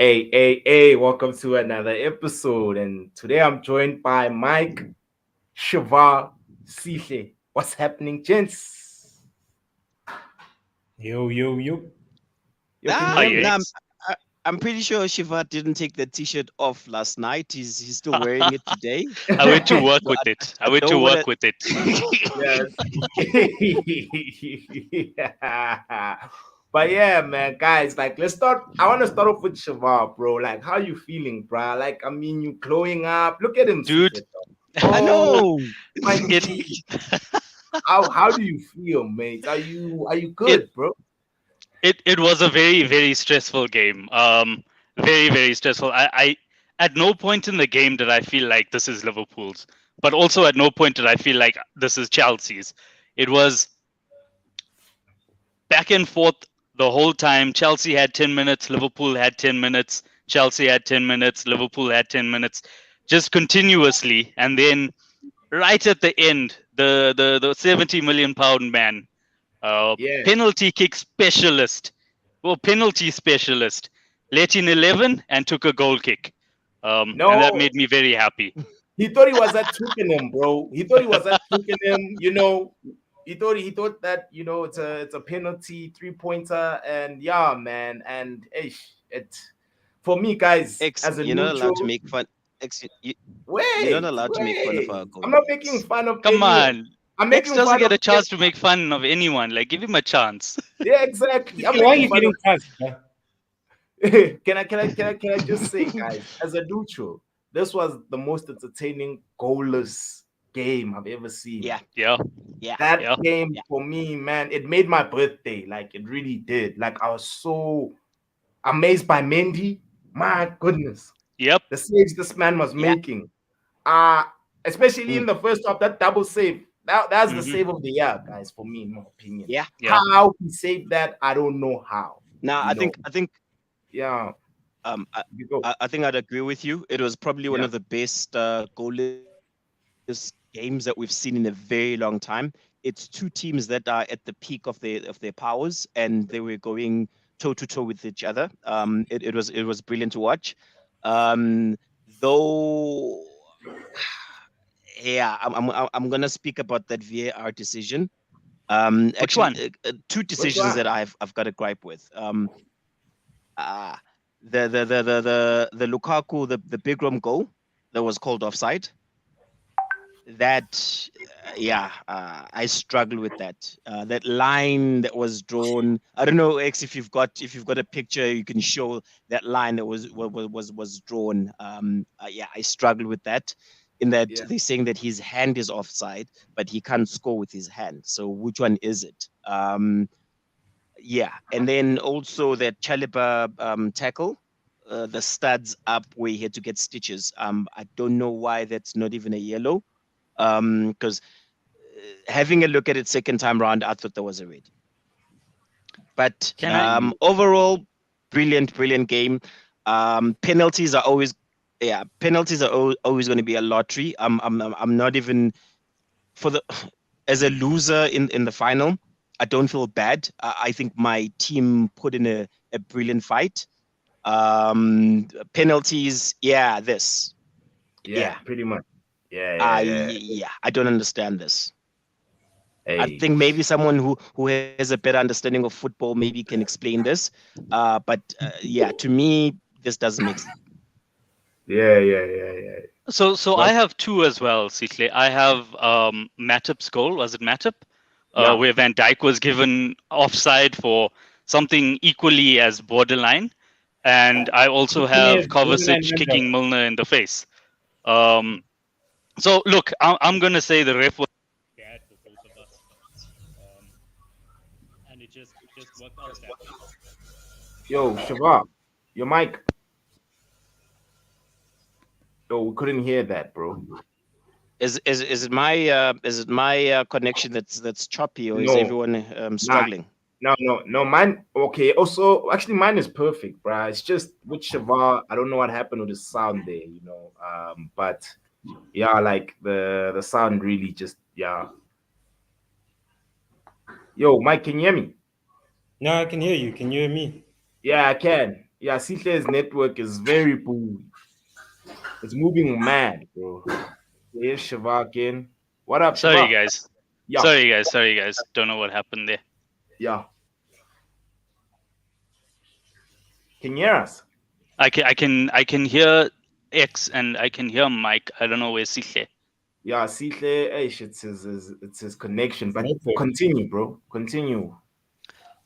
Hey, welcome to another episode. And today I'm joined by Mike, Shiva, Sile. What's happening, gents? Yo. Yo, can you Ah, hear nah, me? I'm, I, I'm pretty sure Shiva didn't take the T-shirt off last night. He's still wearing it today. I went to work So with it. I I went to don't wanna. work with it. Yes. Yeah. But yeah, man, guys, like let's start. I want to start off with Shiva, bro. Like, how you feeling, bro? Like, I mean, you glowing up. Look at him, Dude, Sile. I Oh, know. my it G. How do you feel, mate? Are you it good, bro? it was a very, very stressful game. Very, very stressful. I at no point in the game did I feel like this is Liverpool's, but also at no point did I feel like this is Chelsea's. It was back and forth the whole time. Chelsea had 10 minutes, Liverpool had 10 minutes, Chelsea had 10 minutes, Liverpool had 10 minutes, just continuously. And then right at the end, the 70 million pound man, Yeah. penalty kick specialist, well, penalty specialist, let in 11 and took a goal kick. And that No, made me very happy. he thought he was at Twickenham, bro. He thought he was at Twickenham. He thought that it's a penalty 3-pointer, and yeah, man. And it for me, guys, X, as a you're not allowed to neutral. make fun. X, you're not Wait, allowed to make fun of our wait. I'm not making goalkeepers. fun of Come anyone. on. I'm X making doesn't fun get of a chance to make fun of anyone. Like, give him a chance. yeah, exactly. I'm Why are making you fun getting of. touched, man? Can I just say, guys, as a neutral, this was the most entertaining goalless game I've ever seen. Yeah, Yeah, yeah, That yeah. game yeah. for me, man, it made my birthday. Like it really did. Like I was so amazed by Mendy. My goodness, Yep. the saves this man was Yeah. making. Uh especially in Mm, the first half, that double save. That's the Hmm. save of the year, guys, for me, in my opinion. yeah. Yeah. How he saved that, I don't know how. Now You know, I think yeah. um I, You go. I think I'd agree with you. It was probably one Yeah, of the best goalless games that we've seen in a very long time. It's two teams that are at the peak of their powers, and they were going toe to toe with each other. It was brilliant to watch. Um, though, yeah, I'm gonna speak about that VAR decision. Which Actually, one? two which decisions one? that I've got a gripe with. Uh, the Lukaku the big rum goal that was called offside. That I struggle with that. That line that was drawn. I don't know, X, if you've got a picture you can show that line that was drawn. Yeah, I struggle with that. In that Yeah. they're saying that his hand is offside, but he can't score with his hand. So which one is it? Yeah, and then also that Chalibah tackle, the studs up where he had to get stitches. I don't know why that's not even a yellow. Because having a look at it second time round, I thought there was a red. But Can I? overall, brilliant game. Penalties are always, penalties are always going to be a lottery. I'm not even for the as a loser in the final. I don't feel bad. I think my team put in a brilliant fight. Penalties, Yeah, yeah. pretty much. Yeah. I don't understand this. I Hey. think maybe someone who has a better understanding of football maybe can explain this. But yeah, to me, this doesn't make sense. Yeah. So I Well, have two as well, Sitley. I have Matip's goal. Was it Matip? yeah. Where Van Dijk was given offside for something equally as borderline. And I also have Yes, borderline Kovacic handball. kicking Milner in the face. Um, so look, I'm gonna say the ref was bad for both of us, um, and it just worked out that way. Yo, Shiva, your mic. Yo, we couldn't hear that, bro. Is it my connection that's choppy, or is No, everyone nah, struggling? no. Mine. Okay. Also, actually, mine is perfect, bro. It's just with Shiva. I don't know what happened with the sound there. But yeah, like the sound really just yeah. Yo, Mike, can you hear me? No, I can hear you. Can you hear me? Yeah, I can. Yeah, Sihle's network is very poor. It's moving mad, bro. Here's Shiva again. What up, Sorry, Shiva? guys. Yeah, Sorry, guys. Don't know what happened there. yeah. Can you hear us? I can hear X and I can hear Mike. I don't know where Sihle. Yeah, Sihle, it's his connection. But Network. continue, bro. Continue.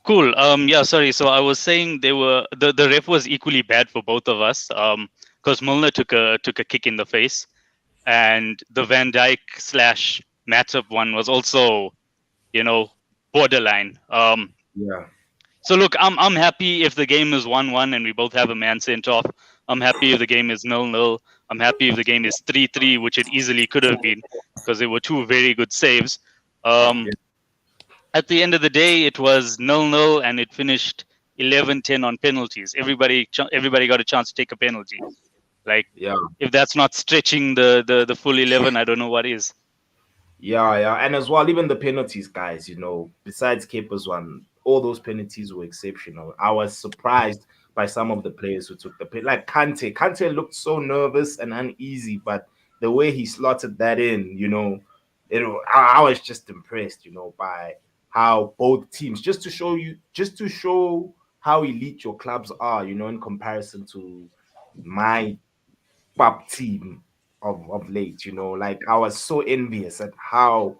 Cool. Yeah, sorry. So I was saying the ref was equally bad for both of us. Because Milner took a kick in the face, and the Van Dijk slash Matip one was also, borderline. Yeah. So look, I'm happy if the game is 1-1 and we both have a man sent off. I'm happy if the game is 0-0. I'm happy if the game is 3-3, which it easily could have been because there were two very good saves. Yeah. At the end of the day, it was 0-0 and it finished 11-10 on penalties. Everybody got a chance to take a penalty. Like, Yeah. if that's not stretching the full 11, I don't know what is. Yeah, yeah. And as well, even the penalties, guys, besides Kepa's one, all those penalties were exceptional. I was surprised by some of the players who took the pen. Like Kante. Kante looked so nervous and uneasy, but the way he slotted that in, I was just impressed, by how both teams, just to show how elite your clubs are, in comparison to my pop team of late, like I was so envious at how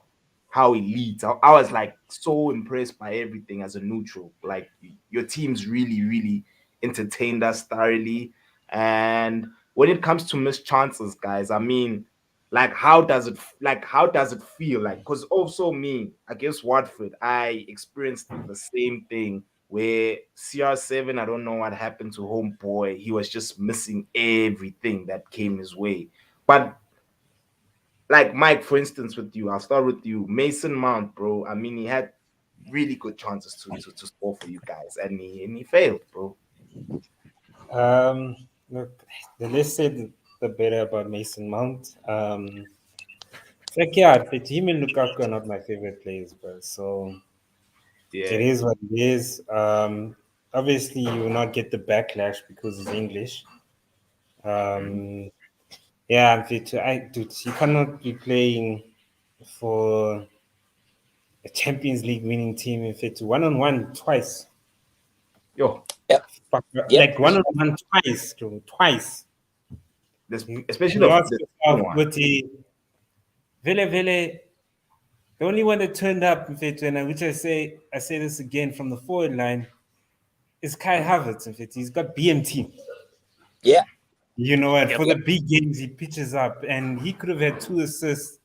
elite. I was like so impressed by everything as a neutral. Like your teams really, really entertained us thoroughly. And when it comes to missed chances, guys, I mean, how does it feel? Like, because also me against Watford, I experienced the same thing where CR7, I don't know what happened to homeboy. He was just missing everything that came his way. But like Mike, for instance, with you, I'll start with you. Mason Mount, bro. I mean, he had really good chances to score for you guys, and he failed, bro. Look, the less said, the better about Mason Mount. It's like, yeah, but him and Lukaku are not my favorite players, bro. So it Yeah. is what it is. Obviously, you will not get the backlash because it's English. Yeah, dude, you cannot be playing for a Champions League winning team if it's 1-on-1 twice. Yo, Like 1-on-1 twice, dude, twice. especially You ask the yourself, one. with the Vele, the only one that turned up, in fact, and which I say this again from the forward line, is Kai Havertz. In fact, he's got BMT. Yeah. You know what? For the big games, he pitches up, and he could have had 2 assists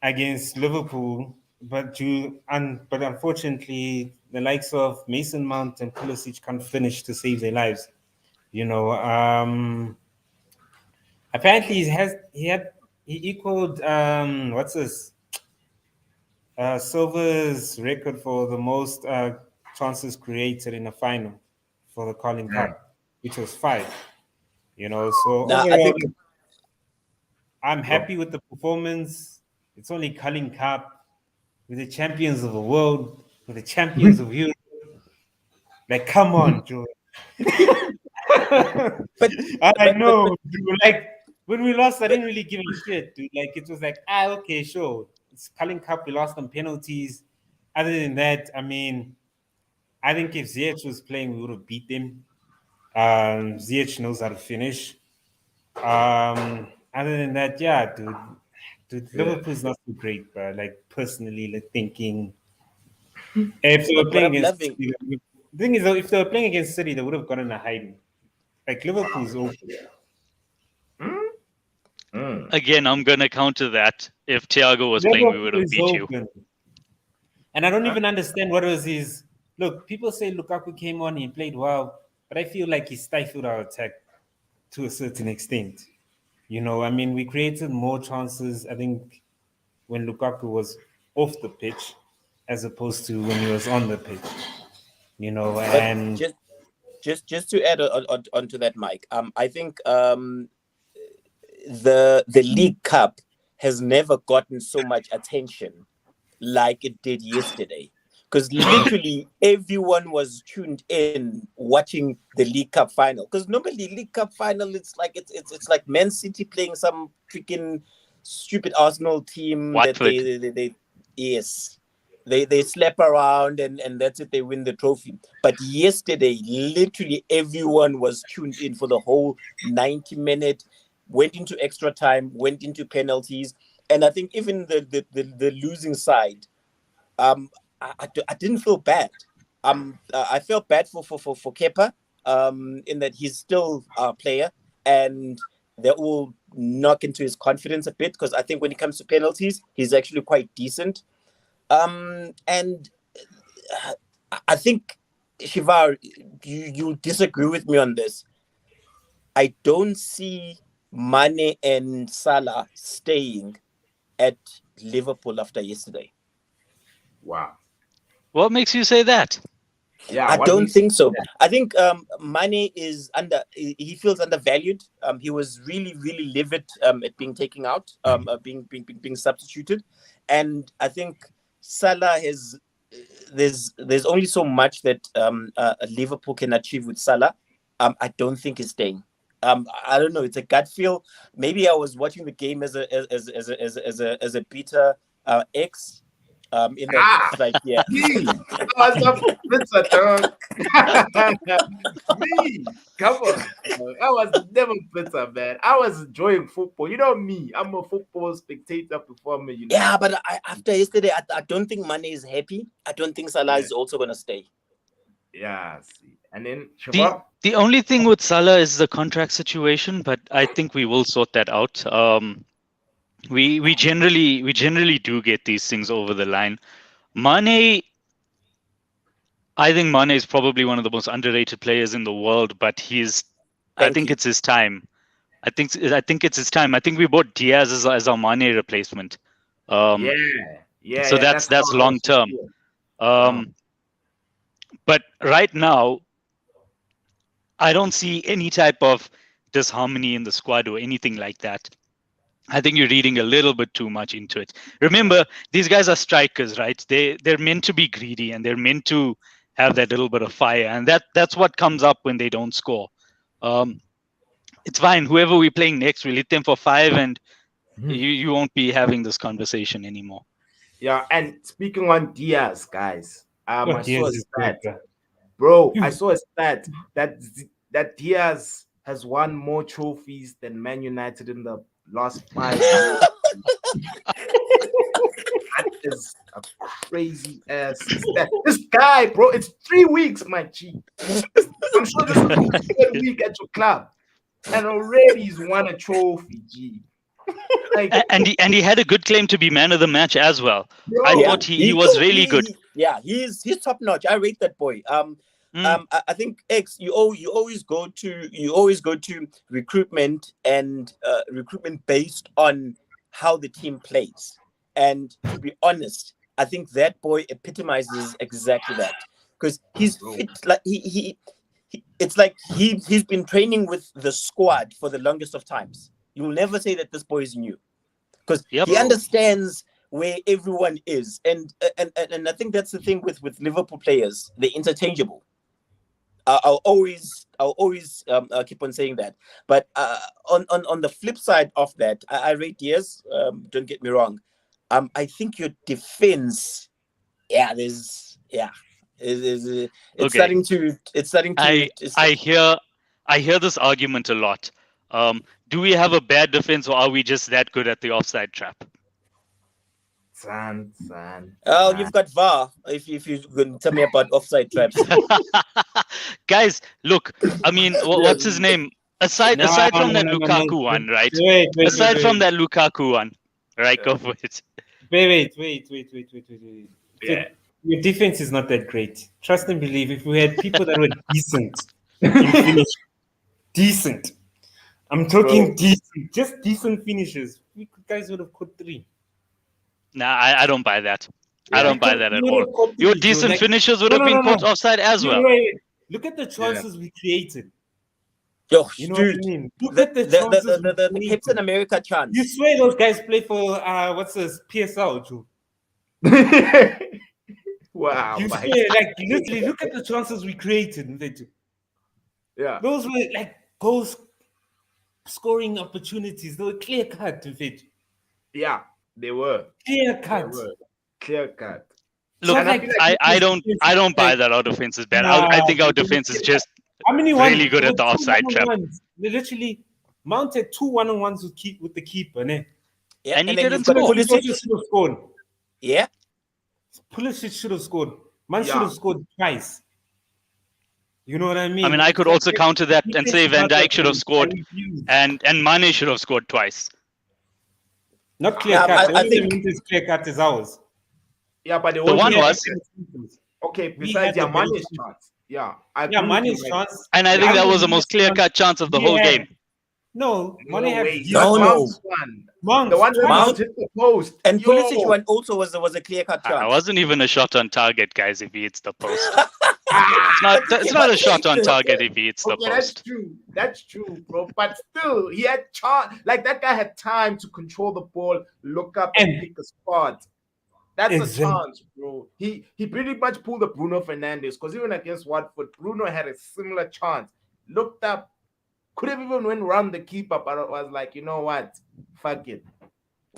against Liverpool, but unfortunately, the likes of Mason Mount and Pulisic can't finish to save their lives. Apparently he equaled what's this? Silva's record for the most chances created in a final for the Carling Cup, which was 5. So Now, I overall, think I'm happy with the performance. It's only Carling Cup. We're the champions of the world. We're the champions of Europe. Like, come on, Joe. but I know, dude. Like, when we lost, I didn't really give a shit, dude. Like, it was like, okay, sure. It's Carling Cup. We lost on penalties. Other than that, I mean, I think if Ziyech was playing, we would have beat them. Ziyech knows how to finish. Other than that, yeah, dude, Liverpool's not so great, bro. Like, personally, like, thinking if they were what playing I'm against loving. City, the thing is, though, if they were playing against City, they would have gotten a hiding. Like, Liverpool's open. Again, I'm gonna counter that. If Thiago was playing, we would Liverpool have is beat you. open. And I don't even understand what was his. Look, people say Lukaku came on, he played well, but I feel like he stifled our attack to a certain extent. I mean, we created more chances, I think, when Lukaku was off the pitch as opposed to when he was on the pitch. But And just to add onto that, Mike. I think the League Cup has never gotten so much attention like it did yesterday, because literally everyone was tuned in watching the League Cup final. Because normally League Cup final, it's like Man City playing some freaking stupid Arsenal team Watford. that they yes. They slap around and that's it, they win the trophy. But yesterday, literally everyone was tuned in for the whole 90 minute, went into extra time, went into penalties. And I think even the losing side, I didn't feel bad. I felt bad for Kepa, in that he's still a player and that will knock into his confidence a bit, because I think when it comes to penalties, he's actually quite decent. And I think, Shivar, you disagree with me on this. I don't see Mane and Salah staying at Liverpool after yesterday. Wow. What makes you say that? Yeah, I what don't makes think so. that? I think Mane is he feels undervalued. He was really, really livid at being taken out, being substituted. And I think Salah has there's only so much that Liverpool can achieve with Salah. I don't think he's staying. I don't know. It's a gut feel. Maybe I was watching the game as a beta X. In that, it's like, yeah. Me, I was a pizza dog. Me, come on. I was never pizza, man. I was enjoying football. You know me, I'm a football spectator performer. You know. Yeah, but after yesterday, I don't think Mane is happy. I don't think Salah is also gonna stay. Yeah. See, and then The Shabab. the only thing with Salah is the contract situation, but I think we will sort that out. We generally do get these things over the line. Mane, I think Mane is probably one of the most underrated players in the world, but I think it's his time. I think it's his time. I think we bought Diaz as our Mane replacement. Yeah. So that's how I long also term. feel. But right now, I don't see any type of disharmony in the squad or anything like that. I think you're reading a little bit too much into it. Remember, these guys are strikers, right? They're meant to be greedy and they're meant to have that little bit of fire, and that's what comes up when they don't score. It's fine. Whoever we're playing next, we'll hit them for 5, and you won't be having this conversation anymore. Yeah, and speaking on Diaz, guys, I saw a Diaz is stat, good, bro. I saw a stat that Diaz has won more trophies than Man United in the last 5 years. That is a crazy ass stat. This guy, bro, it's 3 weeks, my G. I'm sure this is the 3rd week at your club, and already he's won a trophy, G. Like, And he had a good claim to be man of the match as well. bro, I thought he was really good. He's top notch. I rate that boy. I think X, you always go to recruitment and recruitment based on how the team plays. And to be honest, I think that boy epitomizes exactly that, because he's fit. Like it's like he's been training with the squad for the longest of times. You will never say that this boy is new, because he understands where everyone is, and I think that's the thing with Liverpool players. They're interchangeable. I'll always keep on saying that. But on the flip side of that, I rate Diaz. Don't get me wrong. I think your defense, it's starting to. I hear this argument a lot. Do we have a bad defense, or are we just that good at the offside trap? Son. Oh, you've got VAR. If you're going to tell me about offside traps, guys, look. I mean, what's his name? Aside from that Lukaku one, right? Aside from that Lukaku one, right? Go for it. Wait. Yeah. Your defense is not that great. Trust and believe. If we had people that were decent in finish, decent. I'm talking decent, just decent finishes. You guys would have caught 3. Nah, I don't buy that. I don't buy that at all. Your decent finishers would have been caught offside as well. Wait. Look at the chances we created. Yo, You know dude, what I mean? Look at the chances the Captain America chance. You swear those guys play for what's this PSL, Joe? Wow. You Mike. swear, like literally, look at the chances we created. Mfethu. Yeah. Those were like goals scoring opportunities. They were clear cut, Mfethu. Yeah. They were. Clear They cut. were. Clear cut. Look, And I like- feel like I this don't buy like- that our defense is bad. Nah, I think our defense is just how many really good at the Two offside trap. one-on-ones. They literally mounted 2 1-on-1s with the keeper. Ne? Yeah, And he then didn't you've got score. Pulisic Pulisic. should have scored. Yeah, Pulisic should have scored. Man Yeah. should have scored twice. You know what I mean? I mean, I could also counter that and say Van Dijk should have scored I refuse. and Mane should have scored twice. Not clear Yeah, cut. I The think- only thing clear cut is ours. yeah, but The one was, okay. We Besides, had yeah, the better Mane's team. chance. Yeah, I Yeah, agree with you, Mane's Mike. chance. and I think that was the most Mane's clear-cut chance of the He whole had- game. No, No Mane had way. zero No, That no. chances. Mount one. Mount, The one where Mount- Mount hit the post. and Yo. Pulisic one also was a clear cut It chance. wasn't even a shot on target, guys, if he hits the post. Ah, It's not a shot on target if he hits the okay, that's post. true. That's true, bro. But still, he had chance. Like that guy had time to control the ball, look up and And- pick a spot. That's Exactly. a chance, bro. He pretty much pulled the Bruno Fernandes because even against Watford, Bruno had a similar chance. Looked up, could have even went around the keeper, but I was like, you know what? Fuck it.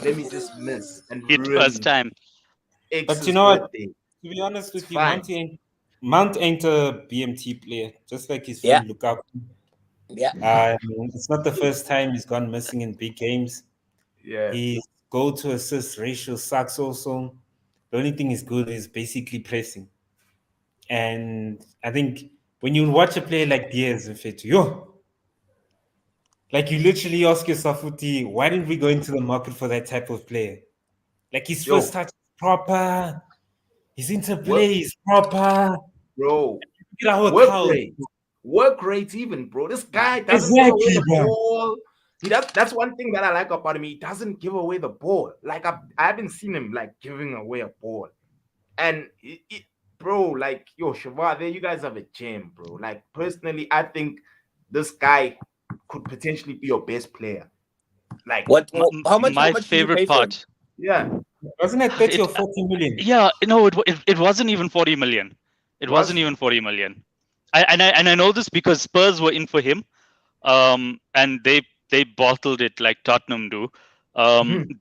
Let me just miss and Hit ruin first time. X's you know what? birthday. To be honest with It's you, fine. Mount ain't a BMT player, just like his Yeah. friend Lukaku. Yeah, It's not the first time he's gone missing in big games. Yeah. His goal to assist ratio sucks also. The only thing he's good is basically pressing. And I think when you watch a player like Diaz, like you literally ask yourself, Uti, why didn't we go into the market for that type of player? Like his Yo. first touch is proper, his interplay is proper. Bro. Get our Work cows. rate. Work rate even, bro. This guy doesn't give away Exactly, the bro. ball. That's one thing that I like about him. He doesn't give away the ball. Like I haven't seen him like giving away a ball. And bro, like yo, Shiva, there you guys have a gem, bro. Like personally, I think this guy could potentially be your best player. Like how much? My how much did you pay favorite for him? part. yeah, Wasn't it 30 It- or 40 million? Yeah, no, it wasn't even 40 million. It wasn't Was? even 40 million. And I know this because Spurs were in for him, and they bottled it like Tottenham do.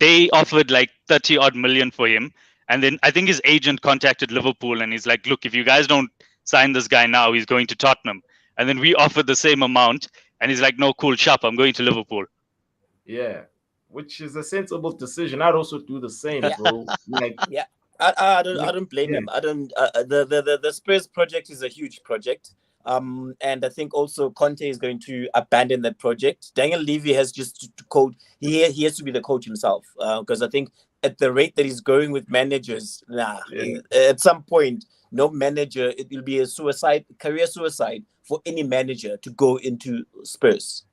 They offered like 30 odd million for him, and then I think his agent contacted Liverpool and he's like, "Look, if you guys don't sign this guy now, he's going to Tottenham." And then we offered the same amount, and he's like, "No, cool, sharp, I'm going to Liverpool." yeah. Which is a sensible decision. I'd also do the same, Yeah. bro. Like I don't blame Yeah. him. I don't. The Spurs project is a huge project. And I think also Conte is going to abandon that project. Daniel Levy has just to code. He has to be the coach himself because I think at the rate that he's going with managers, at some point, no manager, it will be a career suicide for any manager to go into Spurs.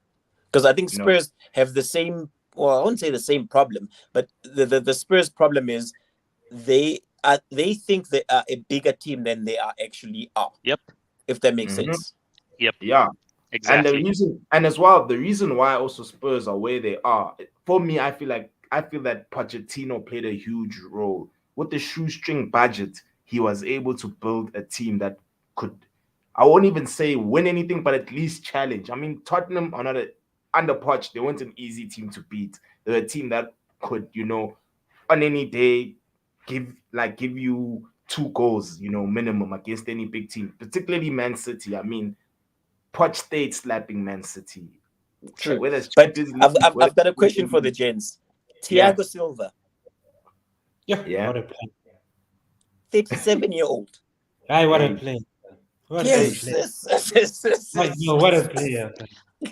Because I think No. Spurs have the same. Well, I won't say the same problem, but the Spurs problem is they think they are a bigger team than they actually are. Yep, If that makes Mhm. sense. yeah. exactly. And the reason, and as well, the reason why also Spurs are where they are, for me, I feel that Pochettino played a huge role. With the shoestring budget, he was able to build a team that could, I won't even say win anything, but at least challenge. I mean, Tottenham are not under Poch, they weren't an easy team to beat. They're a team that could, on any day, give you 2 goals, minimum against any big team, particularly Man City. I mean, Poch stayed slapping Man City. True. Whether it's But Champions I've League, whether got a it's question for the League. gents. Yeah. Thiago Silva, Yeah. What a play. 37-year-old. Aye, what a Hey. play. What a Yes. play. Like, no, what a player.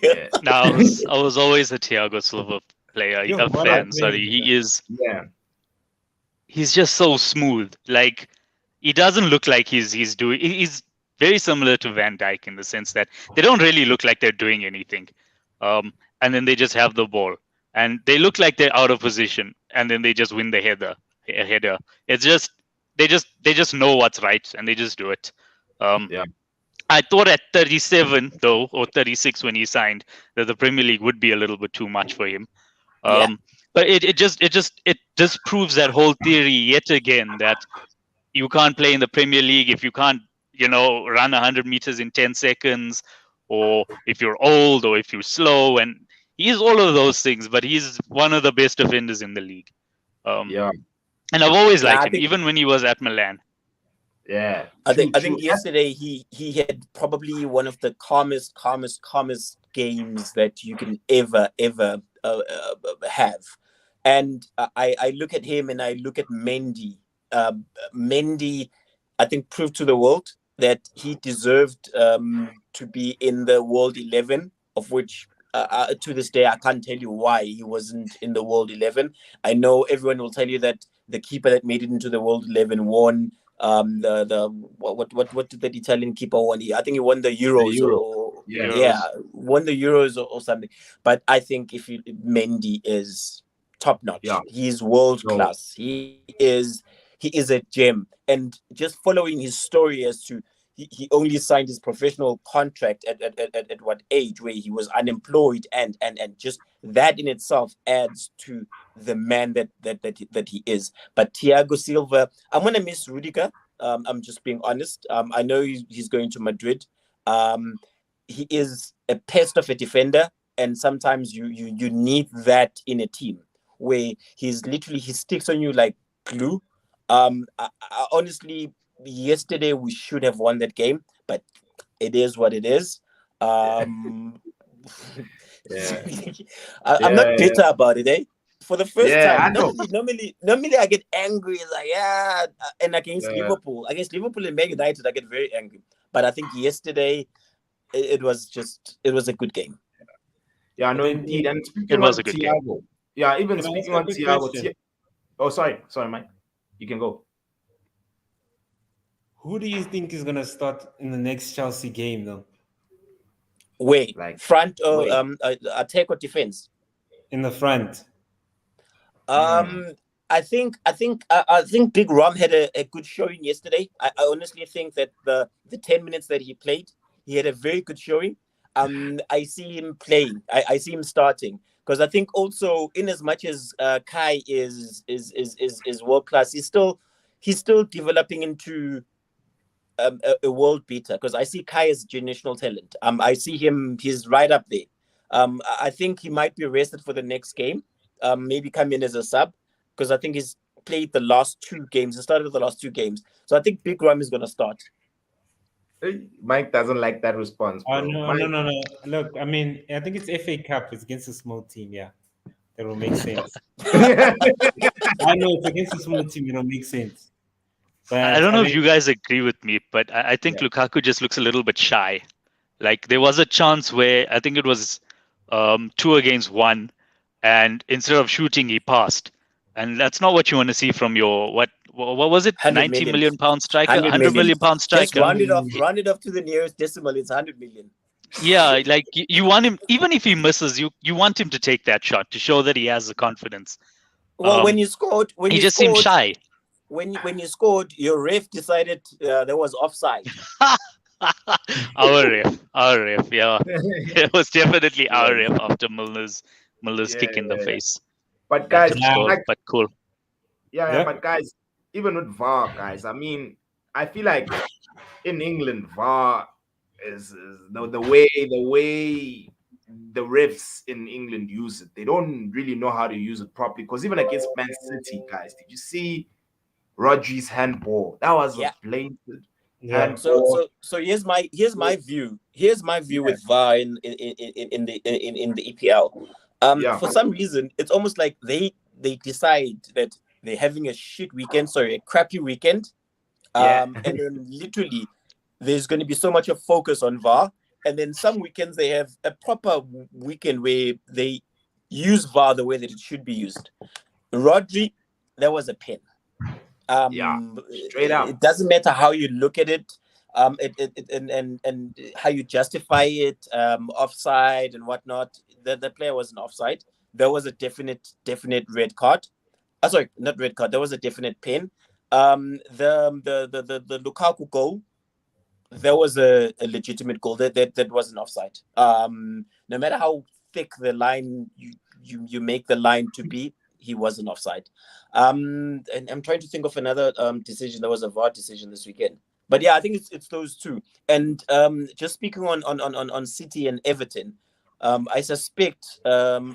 Yeah. Now I was always a Thiago Silva player, Yo, a what a fan. player. Sorry, Yeah. he's just so smooth. Like he doesn't look like he's very similar to Van Dijk in the sense that they don't really look like they're doing anything. And then they just have the ball. And they look like they're out of position. And then they just win the header. It's just they just know what's right and they just do it. Yeah. I thought at 37 though, or 36 when he signed, that the Premier League would be a little bit too much for him. Yeah. But it just proves that whole theory yet again that you can't play in the Premier League if you can't, run 100 meters in 10 seconds, or if you're old, or if you're slow. And he's all of those things, but he's one of the best defenders in the league. Yeah. And I've always liked I him, think- even when he was at Milan. Yeah. I True, think true. yesterday he had probably one of the calmest games that you can ever have. And I look at him and I look at Mendy. Mendy, I think, proved to the world that he deserved to be in the World 11, of which to this day I can't tell you why he wasn't in the World 11. I know everyone will tell you that the keeper that made it into the World 11 won. What did that Italian keeper won? I think he won the Euros. Euro. Won the Euros or something. But I think Mendy is top notch. Yeah. He's world class. He is a gem. And just following his story as to he only signed his professional contract at what age, where he was unemployed, and just that in itself adds to the man that he is. But Thiago Silva, I'm gonna miss Rudiger. I'm just being honest. I know he's going to Madrid. He is a pest of a defender, and sometimes you need that in a team where he sticks on you like glue. I honestly, yesterday we should have won that game, but it is what it is. I'm not bitter about it, eh? For the first time, normally I get angry. It's like, and against Liverpool and Man United, I get very angry. But I think yesterday it was a good game. Yeah, no, indeed. And speaking It was on a good Thiago, yeah, even Can I speaking ask on a quick Thiago. question? Oh, sorry, Mike. You can go. Who do you think is gonna start in the next Chelsea game, though? Wait, Like, front or attack or defense? In the front. I think Big Rom had a good showing yesterday. I honestly think that the 10 minutes that he played, he had a very good showing. I see him playing. I see him starting, because I think also, in as much as Kai is world class, he's still developing into a world beater, because I see Kai as generational talent. I see him; he's right up there. I think he might be rested for the next game. Maybe come in as a sub, because I think he's played the last 2 games. He started the last 2 games, so I think Big Ram is going to start. Mike doesn't like that response, bro. No. Look, I mean, I think it's FA Cup. It's against a small team. Yeah, that will make sense. I know it's against a small team. It will make sense. But I don't know if you guys agree with me, but I think Lukaku just looks a little bit shy. Like, there was a chance where I think it was 2 against 1, and instead of shooting, he passed. And that's not what you want to see from your what was it? 90 million pound striker, 100 million pound striker. Just round it off to the nearest decimal. It's 100 million. Yeah, like you want him, even if he misses, you want him to take that shot to show that he has the confidence. Well, when you scored, he just seemed shy. When you scored, your ref decided there was offside. Our ref, yeah. It was definitely our ref after Milner's kick in the face. But guys, but cool. Yeah, but guys, even with VAR, guys, I mean, I feel like in England, VAR is the way the refs in England use it. They don't really know how to use it properly. Because even against Man City, guys, did you see Rodri's handball? That was a blatant. Yeah. So here's my view. Here's my view with VAR in the EPL. For some reason, it's almost like they decide that they're having a crappy weekend. And then literally there's going to be so much of focus on VAR. And then some weekends they have a proper weekend where they use VAR the way that it should be used. Rodri, that was a pen. Straight up. It doesn't matter how you look at it, and how you justify it, offside and whatnot. The player wasn't offside. There was a definite red card. Sorry, not red card. There was a definite pen. The Lukaku goal, there was a legitimate goal. That wasn't offside. No matter how thick the line you make the line to be, he wasn't offside. And I'm trying to think of another decision. There was a VAR decision this weekend. But yeah, I think it's those two. And just speaking on City and Everton, I suspect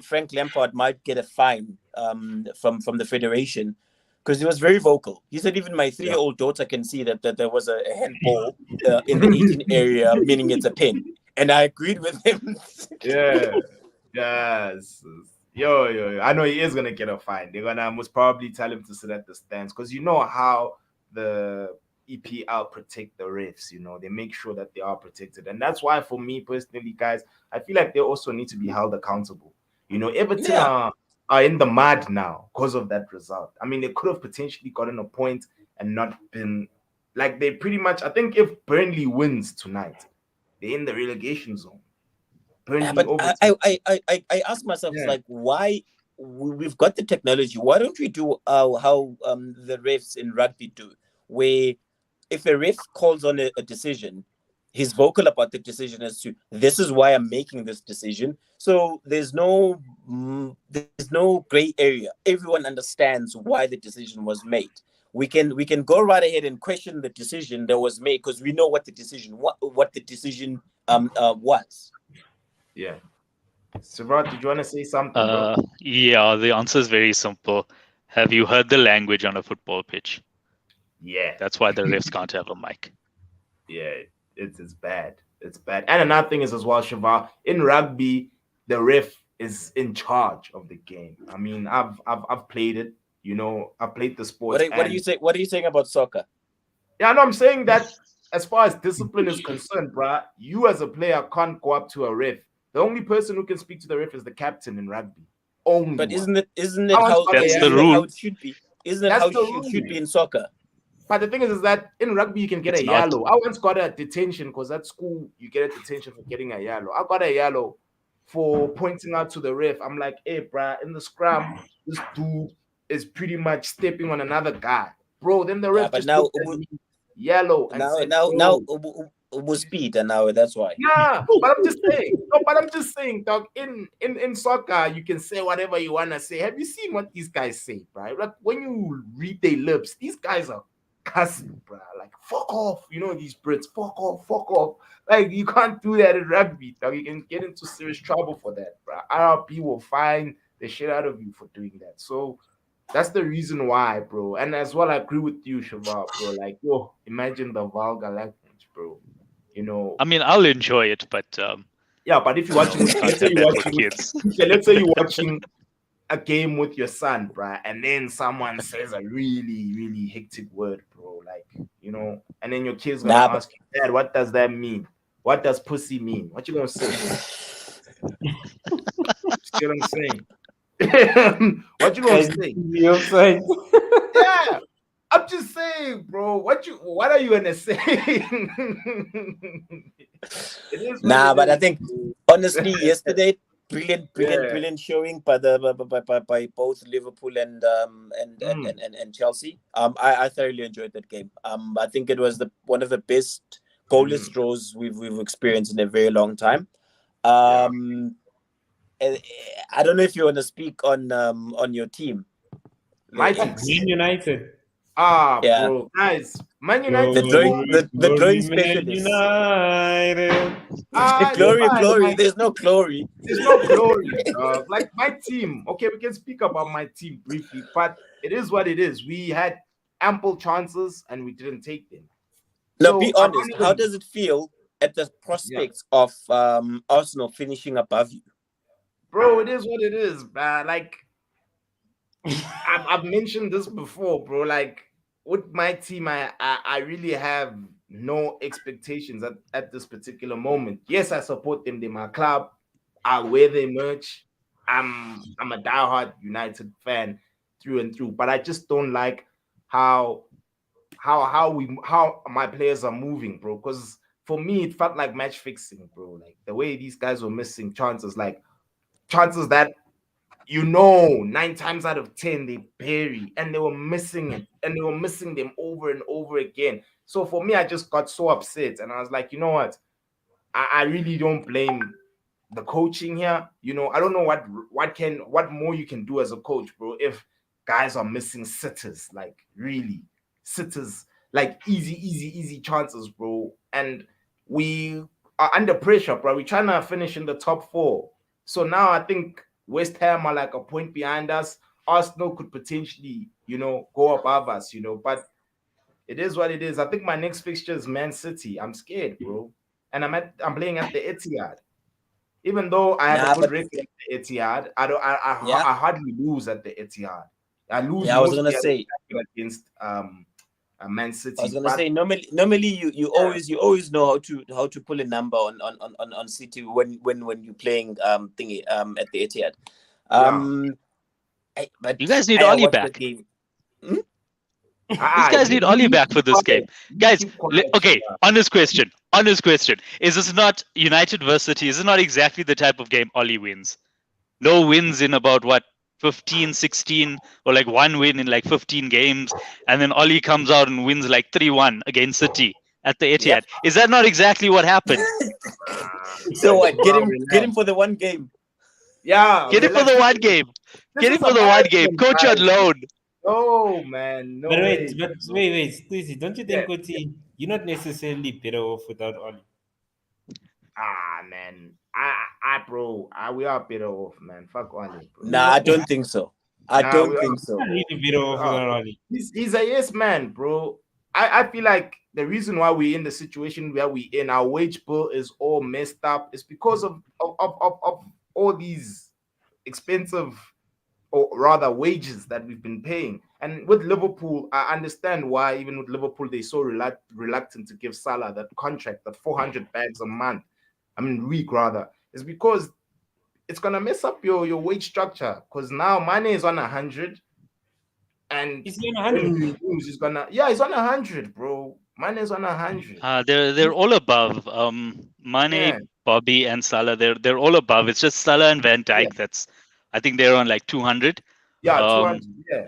Frank Lampard might get a fine from the federation because he was very vocal. He said even my 3-year-old daughter can see that there was a handball in the 18 area, meaning it's a pen. And I agreed with him. Yeah. Yes. Yo. I know he is gonna get a fine. They're gonna most probably tell him to sit at the stands because you know how the EPL protect the refs. You know, they make sure that they are protected, and that's why for me personally, guys, I feel like they also need to be held accountable. You know, Everton are in the mud now because of that result. I mean, they could have potentially gotten a point and not been like they pretty much. I think if Burnley wins tonight, they're in the relegation zone. But I ask myself, it's like, why we've got the technology? Why don't we do how the refs in rugby do, where if a ref calls on a decision, he's vocal about the decision as to this is why I'm making this decision. So there's no gray area. Everyone understands why the decision was made. We can go right ahead and question the decision that was made because we know what the decision was. Yeah. Sivat, did you want to say something, bro? Yeah, the answer is very simple. Have you heard the language on a football pitch? Yeah. That's why the refs can't have a mic. Yeah, it's bad. It's bad. And another thing is as well, Shiva, in rugby, the ref is in charge of the game. I mean, I've played it. You know, I've played the sport. What do you say? What are you saying about soccer? Yeah, no, I'm saying that as far as discipline is concerned, bruh, you as a player can't go up to a ref. The only person who can speak to the ref is the captain in rugby. Only. But isn't it That's the rule. how it should be? Isn't it how it should be in soccer? But the thing is that in rugby you can get a yellow. I once got a detention because at school you get a detention for getting a yellow. I got a yellow for pointing out to the ref. I'm like, hey, bruh, in the scrum, this dude is pretty much stepping on another guy, bro. Then the ref just looked at me, yellow. And now was speed, and now that's why. Yeah, but I'm just saying, dog. In soccer, you can say whatever you wanna say. Have you seen what these guys say, bro? Like when you read their lips, these guys are cussing, bro. Like fuck off, you know these Brits. Fuck off. Like you can't do that in rugby, dog. You can get into serious trouble for that, bro. RRP will fine the shit out of you for doing that. So that's the reason why, bro. And as well, I agree with you, Shabab, bro. Like, yo, imagine the vulgar language, bro. You know, I mean, I'll enjoy it, but yeah, but if you're watching, let's say you're watching a game with your son, bruh, and then someone says a really, really hectic word, bro, like, you know, and then your kid's gonna ask you, Dad, what does that mean? What does pussy mean? What you gonna say? See what I'm saying? What you gonna say? Yeah. I'm just saying, bro. What are you gonna say? But I think honestly, yesterday, brilliant showing by both Liverpool and Chelsea. I thoroughly enjoyed that game. I think it was one of the best goalless draws we've experienced in a very long time. I don't know if you want to speak on your team. My team, United. Bro, guys, Man United. The drawing specialist. Glory. There's no glory. Like my team. Okay, we can speak about my team briefly, but it is what it is. We had ample chances and we didn't take them. Now, be honest. How does it feel at the prospects of Arsenal finishing above you? Bro, it is what it is, man. Like I've mentioned this before, bro. Like with my team, I really have no expectations at this particular moment. Yes, I support them. They're my club. I wear their merch. I'm a diehard United fan through and through. But I just don't like how my players are moving, bro. Because for me, it felt like match fixing, bro. Like the way these guys were missing chances, like chances that 9 times out of 10 they bury, and they were missing it, and they were missing them over and over again. So for me, I just got so upset, and I was like, you know what? I really don't blame the coaching here, you know, I don't know what more you can do as a coach, bro. If guys are missing sitters, like really sitters, like easy chances, bro. And we are under pressure, bro. We're trying to finish in the top 4. So now I think West Ham are like a point behind us. Arsenal could potentially, you know, go above us, you know, but it is what it is. I think my next fixture is Man City. I'm scared, bro. And I'm playing at the Etihad. Even though I have a Nah, good but record at the Etihad, yeah, I hardly lose at the Etihad. I lose yeah. I was gonna mostly say. against Man I was City. gonna But say normally you yeah, you always know how to pull a number on City when you're playing thingy at the Etihad. yeah. But You guys need I Ollie watched the back. game. These guys need Ollie back for this game. Guys, Keep quiet, okay, yeah. honest question. Honest question. Is this not United versus City? Is this not exactly the type of game Ollie wins? No wins in about what, 15, 16, or like one win in like 15 games, and then Ollie comes out and wins like 3-1 against City at the Yep. Etihad. Is that not exactly what happened? So what? Get him Relax. for the one game. Yeah, Get him for relax. the one game. This Get is him for the one game. American, Coach on guys. loan. No, man, no But way. wait, Squeezy, don't you think, Yeah. Kuti, you're not necessarily better off without Oli? Man, bro, we are better off, man. Fuck Oli, bro. Nah, I don't think so. I Nah, don't we are. think so. Not really better off without Oli. He's a yes man, bro. I feel like the reason why we're in the situation where we in, our wage bill is all messed up, is because of all these expensive, or rather wages, that we've been paying. And with Liverpool, I understand why even with Liverpool they're so reluctant to give Salah that contract, that 400 bags a month. I mean week rather. It's because it's gonna mess up your wage structure, because now Mane is on 100. And He's on 100. he's on 100, bro. Mine is on 100. They're all above. Mane, Yeah, Bobby, and Salah. They're all above. It's just Salah and Van yeah, Dijk. I think they're on like 200. yeah, Um, 200. Yeah, yeah,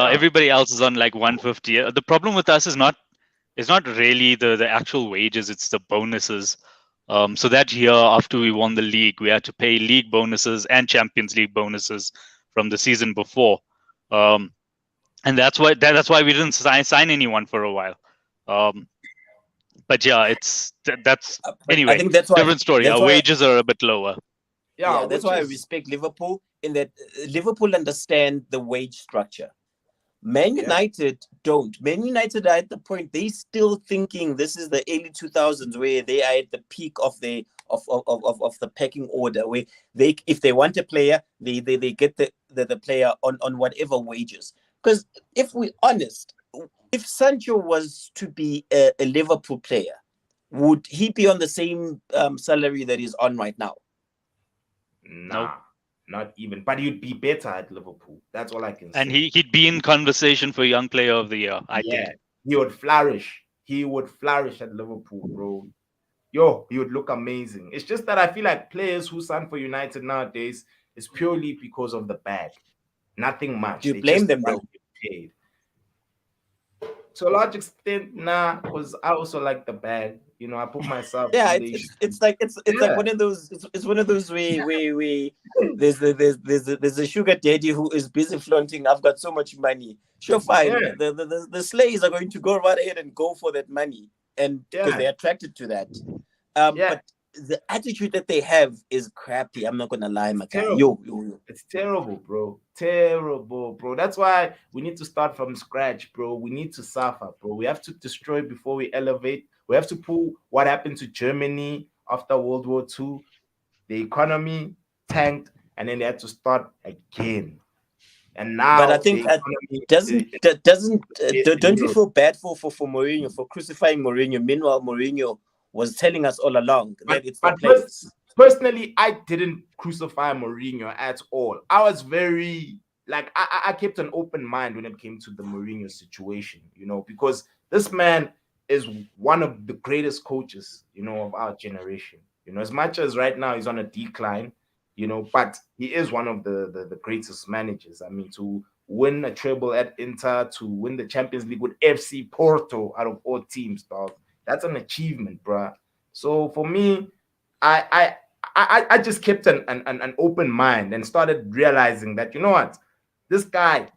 yeah, everybody else is on like 150. The problem with us is not really the actual wages. It's the bonuses. So that year after we won the league, we had to pay league bonuses and Champions League bonuses from the season before. And that's why we didn't sign anyone for a while. But yeah, that's But anyway. I think that's why Different story. Our wages are a bit lower. yeah, that's why I which is- respect Liverpool in that Liverpool understand the wage structure. Man Yeah. United don't. Man United are at the point they still thinking this is the early 2000s where they are at the peak of the the pecking order, where they, if they want a player, they get the player on whatever wages. Because if we're honest, if Sancho was to be a Liverpool player, would he be on the same salary that he's on right now? Nah, not even. But he'd be better at Liverpool. That's all I can say. And he'd be in conversation for Young Player of the Year, I think. He would flourish. He would flourish at Liverpool, bro. Yo, he would look amazing. It's just that I feel like players who sign for United nowadays is purely because of the bag. Nothing much. Do you They blame just them, want though? to get paid. To a large extent, nah, because I also like the bag. You know, I put myself. Yeah, in the it's like like one of those. It's one of those where there's a sugar daddy who is busy flaunting. I've got so much money. Sure, fine. Yeah. The slaves are going to go right ahead and go for that money, and because they're attracted to that. But the attitude that they have is crappy. I'm not gonna lie, my guy. Yo. It's terrible, bro. Terrible, bro. That's why we need to start from scratch, bro. We need to suffer, bro. We have to destroy before we elevate. We have to pull what happened to Germany after World War II. The economy tanked, and then they had to start again. And now, But I think don't you feel bad for Mourinho, for crucifying Mourinho? Meanwhile, Mourinho was telling us all along that it's the players. Personally, I didn't crucify Mourinho at all. I was very, like, I kept an open mind when it came to the Mourinho situation, you know, because this man is one of the greatest coaches, you know, of our generation. You know, as much as right now he's on a decline, you know, but he is one of the greatest managers. I mean, to win a treble at Inter, to win the Champions League with FC Porto out of all teams, dog. That's an achievement, bruh. So for me, I I just kept an open mind and started realizing that, you know what, this guy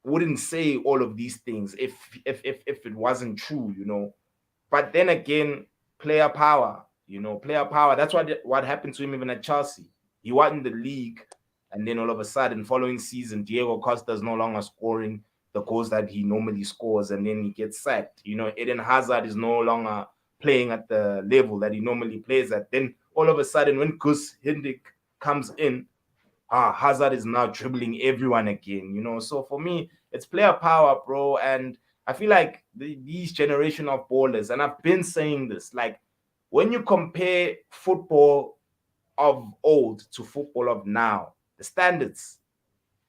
wouldn't say all of these things if it wasn't true, you know. But then again, player power, you know, player power. That's what happened to him even at Chelsea. He won the league, and then all of a sudden, following season, Diego Costa is no longer scoring the goals that he normally scores, and then he gets sacked. You know, Eden Hazard is no longer playing at the level that he normally plays at. Then all of a sudden, when Gus Hindick comes in, Hazard is now dribbling everyone again, you know. So for me, it's player power, bro. And I feel like these generation of ballers, and I've been saying this, like when you compare football of old to football of now, the standards,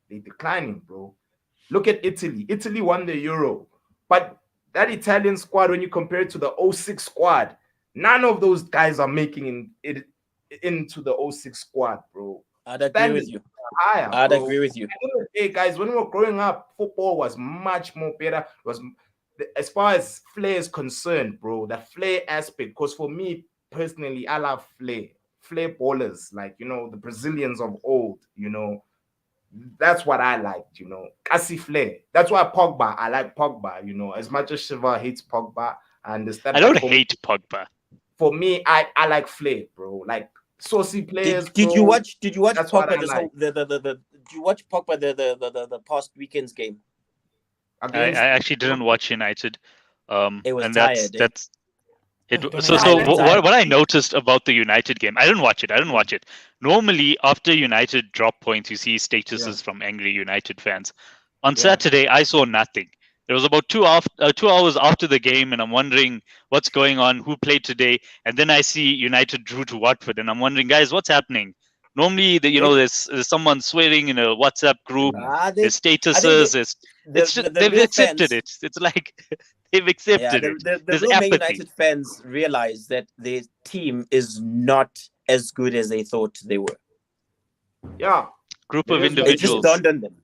they're declining, bro. Look at Italy. Italy won the Euro, but that Italian squad, when you compare it to the '06 squad, none of those guys are making it into the '06 squad, bro. I'd agree with you. Higher, I'd bro. agree with you. Hey guys, when we were growing up, football was much more better. Was as far as flair is concerned, bro. The flair aspect, because for me personally, I love flair ballers, like, you know, the Brazilians of old. You know, that's what I liked. You know, Kasi flair. That's why Pogba. I like Pogba. You know, as much as Shiva hates Pogba, I understand. I don't hate Pogba. For me, I like flair, bro. Like saucy players. Did you watch That's what Pogba I like. did you watch Pogba the past weekend's game? I actually didn't watch United. It was and tired. that's it. Don't So lie, it's what I noticed about the United game, I didn't watch it. Normally, after United drop points, you see statuses from angry United fans. On Saturday, I saw nothing. It was about 2 hours after the game, and I'm wondering what's going on, who played today, and then I see United drew to Watford, and I'm wondering, guys, what's happening? Normally, there's someone swearing in a WhatsApp group. There's statuses. They've real accepted fans, it. It's like they've accepted it. the There's real Man apathy. United fans realize that their team is not as good as they thought they were. Yeah. Group of It just individuals. dawned on them.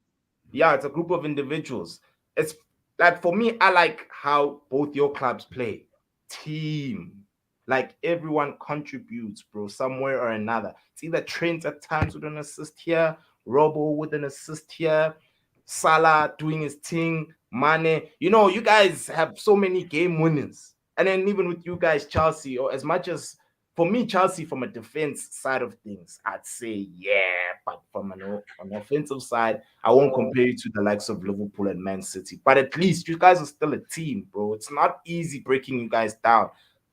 Yeah, it's a group of individuals. It's like, for me, I like how both your clubs play. Team. Like everyone contributes, bro, somewhere or another. It's either Trent at times with an assist here, Robo with an assist here, Salah doing his thing, Mane. You know, you guys have so many game winners. And then even with you guys, Chelsea, or as much as for me, Chelsea from a defense side of things, I'd say yeah, but from an offensive side, I won't compare you to the likes of Liverpool and Man City. But at least you guys are still a team, bro. It's not easy breaking you guys down.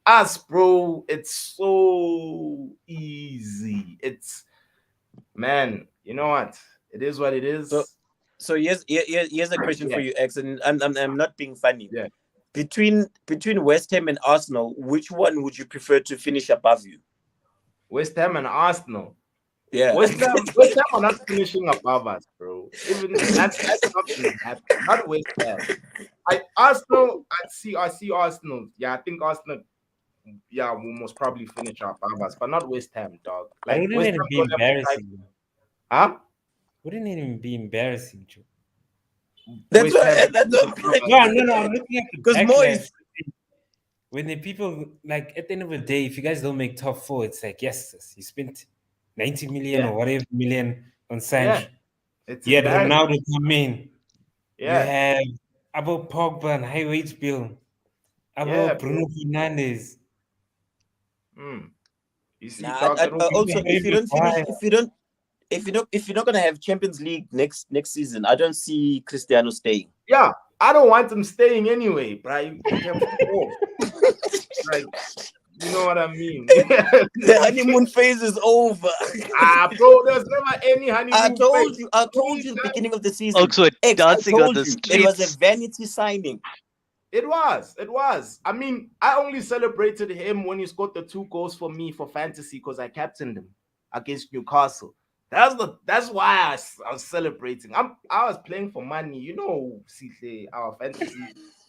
Us, bro, it's so easy. It's, man, you know what? It is what it is. So here's a question for you, X, and I'm not being funny. Yeah. Between West Ham and Arsenal, which one would you prefer to finish above you? West Ham and Arsenal. Yeah. West Ham are not finishing above us, bro. Even that's not gonna happen. Not West Ham. Arsenal, I see Arsenal. Yeah, I think Arsenal, yeah, will most probably finish above us, but not West Ham, dog. But Like wouldn't West it Ham be don't have the embarrassing? huh? Wouldn't it even be embarrassing, Joe? That's West Ham- what. No, I'm looking at the Because backlash. Moyes. When the people, like, at the end of the day, if you guys don't make top four, it's like, yes, you spent 90 million or whatever million on Sancho. It's You had embarrassing. Ronaldo come in. You Yeah, have about Pogba and high wage bill. About Yeah, Bruno Fernandes. you see, Nah, dog. also, if you're not gonna have Champions League next season, I don't see Cristiano staying. Yeah, I don't want him staying anyway, bro. You can like, you know what I mean? The honeymoon phase is over. Bro, there's never any honeymoon. I told phase. you in the beginning of the season. Also, X, I dancing on told the you, it was a streets. vanity signing. It was. I mean, I only celebrated him when he scored the 2 goals for me for fantasy because I captained him against Newcastle. That's why I was celebrating. I was playing for money, you know. Sixizie, our fantasy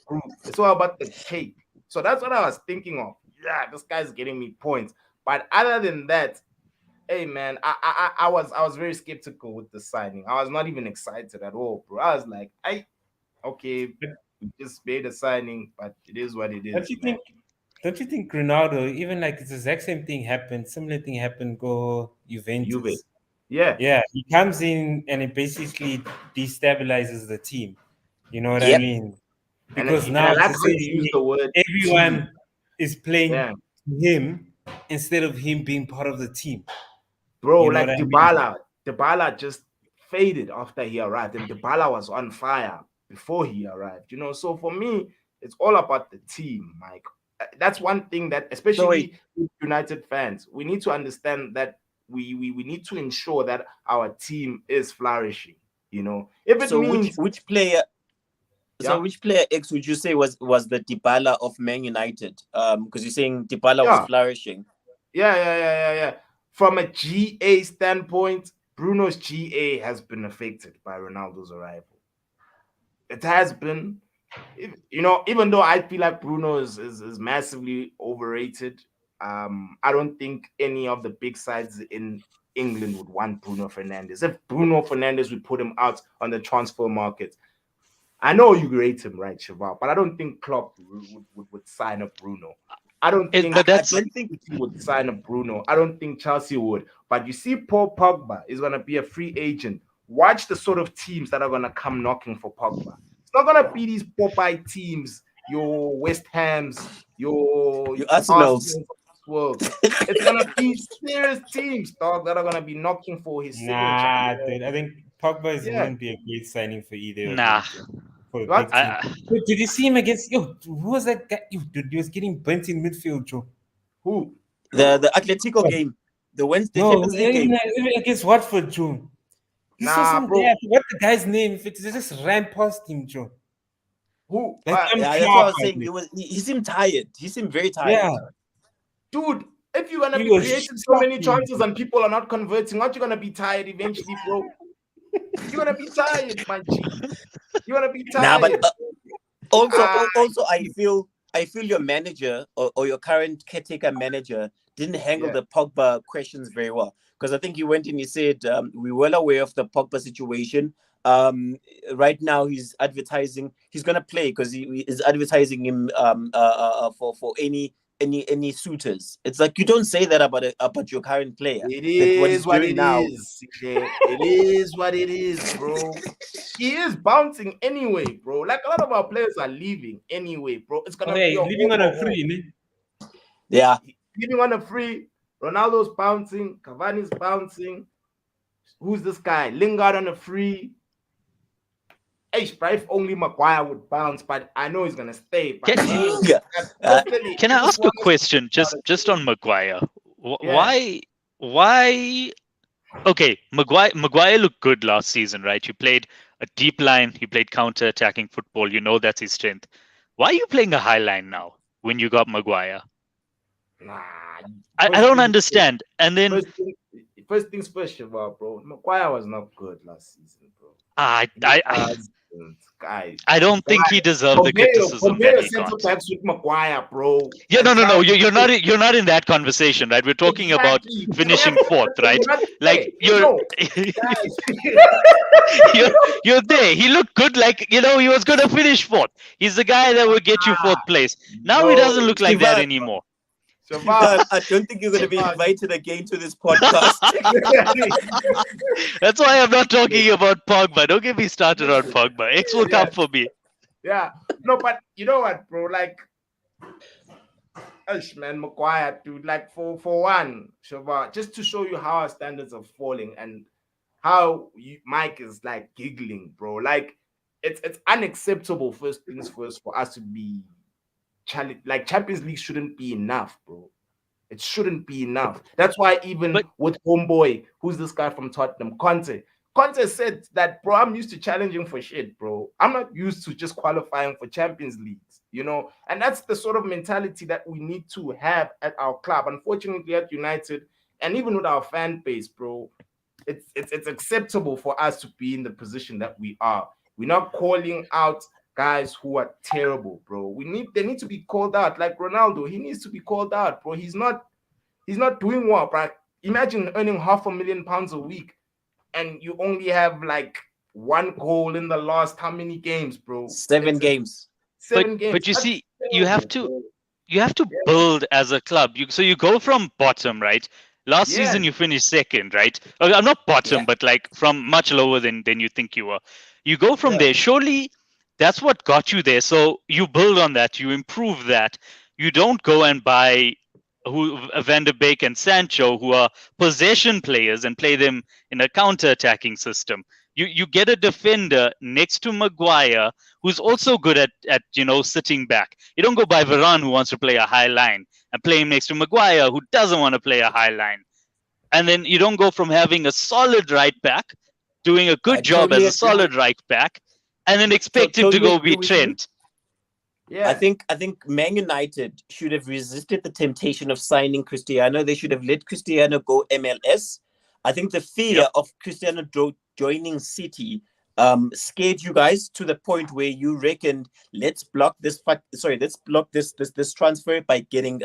group. It's all about the cake. So that's what I was thinking of. Yeah, this guy's getting me points. But other than that, hey man, I was very skeptical with the signing. I was not even excited at all, bro. I was like, okay, we just made a signing, but it is what it is. Don't you think don't you think Ronaldo, even like it's the exact same thing happened, similar thing happened, go Juve. Juventus. Yeah. Yeah, he comes in and it basically destabilizes the team. You know what I Yep. mean? And Because I now like it's how you use the essentially word everyone team. is playing Yeah. to him instead of him being part of the team. Bro, You know like what I mean? Dybala just faded after he arrived, and Dybala was on fire before he arrived. So for me, it's all about the team, Mike. That's one thing that, So wait, especially with United fans, we need to understand that we need to ensure that our team is flourishing. If it so means, which player? So yeah, which player X would you say was the Dybala of Man United? Because you're saying Dybala was yeah, flourishing. yeah. From a GA standpoint, Bruno's GA has been affected by Ronaldo's arrival. It has been, even though I feel like Bruno is massively overrated. I don't think any of the big sides in England would want Bruno Fernandes. If Bruno Fernandes would put him out on the transfer market, I know you rate him, right, Shaval, but I don't think Klopp would sign up Bruno. I don't think But I that's don't think. City would sign up Bruno. I don't think Chelsea would. But you see, Paul Pogba is going to be a free agent. Watch the sort of teams that are going to come knocking for Pogba. It's not going to be these Popeye teams, your West Hams, your You Arsenals. Arsenals of this world. It's going to be serious teams, dog, that are going to be knocking for his signature. Nah, dude. I think Pogba Yeah. won't be a great signing for either of nah. them. For a What? big team. I, Dude, did you see him against who was that guy? Dude, he was getting burnt in midfield, Joe. Who? The Atletico game, the Wednesday No, Champions League game. even against Watford, Joe. You saw Nah, some bro. guy, I forgot the guy's name. If they just ran past him, Joe. Who? Like Yeah, that's what I was saying. He seemed tired. He seemed very tired. yeah. Dude, if you're going to He be was creating so many shocking. chances and people are not converting, aren't you going to be tired eventually, bro? You're going to be tired, my G. You're going to be Nah, but tired. also, Ah, also, I feel your manager or your current caretaker manager didn't handle Yeah. the Pogba questions very well. Because I think he went and he said, we're well aware of the Pogba situation. Right now he's advertising he's gonna play because he is advertising him for any suitors. It's like you don't say that about your current player. It That what he's is what doing it now. is. It is what it is, bro. He is bouncing anyway, bro. Like a lot of our players are leaving anyway, bro. It's gonna Okay, be a living on a overhaul. free, ne? Yeah. Leaving on a free. Ronaldo's bouncing. Cavani's bouncing. Who's this guy? Lingard on a free. If only Maguire would bounce, but I know he's gonna stay. But Yeah. personally, can I just ask a want us to question? talk about Just it. on Maguire. Yeah. Why? Okay, Maguire looked good last season, right? You played a deep line. You played counter-attacking football. You know that's his strength. Why are you playing a high line now when you got Maguire? Nah. I First don't thing- understand. And then First things first, Shavar, bro. Maguire was not good last season, bro. I Guys, don't think he deserved the criticism compare that he centre got. backs with Maguire, bro. Yeah, And no. try- You're not in that conversation, right? We're talking about Exactly. finishing Yeah, fourth, right? you're not Like there. you're No, guys. you're there. He looked good, like he was gonna finish fourth. He's the guy that would get you fourth place. Now he doesn't look like that Shivan. anymore. Shavar. I don't think you're going to be Shivan. invited again to this podcast. That's why I'm not talking about Pogba. Don't get me started on Pogba. X will come for me. Yeah. No, but you know what, bro? Like, man, Maguire, dude. Like, for one, Shavar, just to show you how our standards are falling and how Mike is like giggling, bro. Like, it's unacceptable. First things first, for us to be challenge. Like, Champions League shouldn't be enough, bro. It shouldn't be enough. That's why even But- with homeboy, who's this guy from Tottenham, Conte said that, bro, I'm used to challenging for shit, bro. I'm not used to just qualifying for Champions Leagues, And that's the sort of mentality that we need to have at our club. Unfortunately, at United, and even with our fan base, bro, it's acceptable for us to be in the position that we are. We're not calling out guys who are terrible, bro. They need to be called out. Like Ronaldo, he needs to be called out, bro. He's not doing well, bro. Imagine earning £500,000 a week and you only have like one goal in the last how many games, bro? 7 games. 7 games. But you That's see, terrible, bro. you have to build as a club. So you go from bottom, right? Last Yeah. season you finished second, right? I'm not bottom, Yeah. but like from much lower than you think you were. You go from Yeah. there. Surely that's what got you there. So you build on that. You improve that. You don't go and buy Van der Beek and Sancho, who are possession players, and play them in a counter-attacking system. You get a defender next to Maguire who's also good at sitting back. You don't go by Varane, who wants to play a high line, and play him next to Maguire, who doesn't want to play a high line. And then you don't go from having a solid right back, doing a good job totally as a agree. solid right back, and then expect him to Totally go agree be with you. Trent. Yeah. I think Man United should have resisted the temptation of signing Cristiano. They should have let Cristiano go MLS. I think the fear of Cristiano joining City scared you guys to the point where you reckoned, let's block this transfer by getting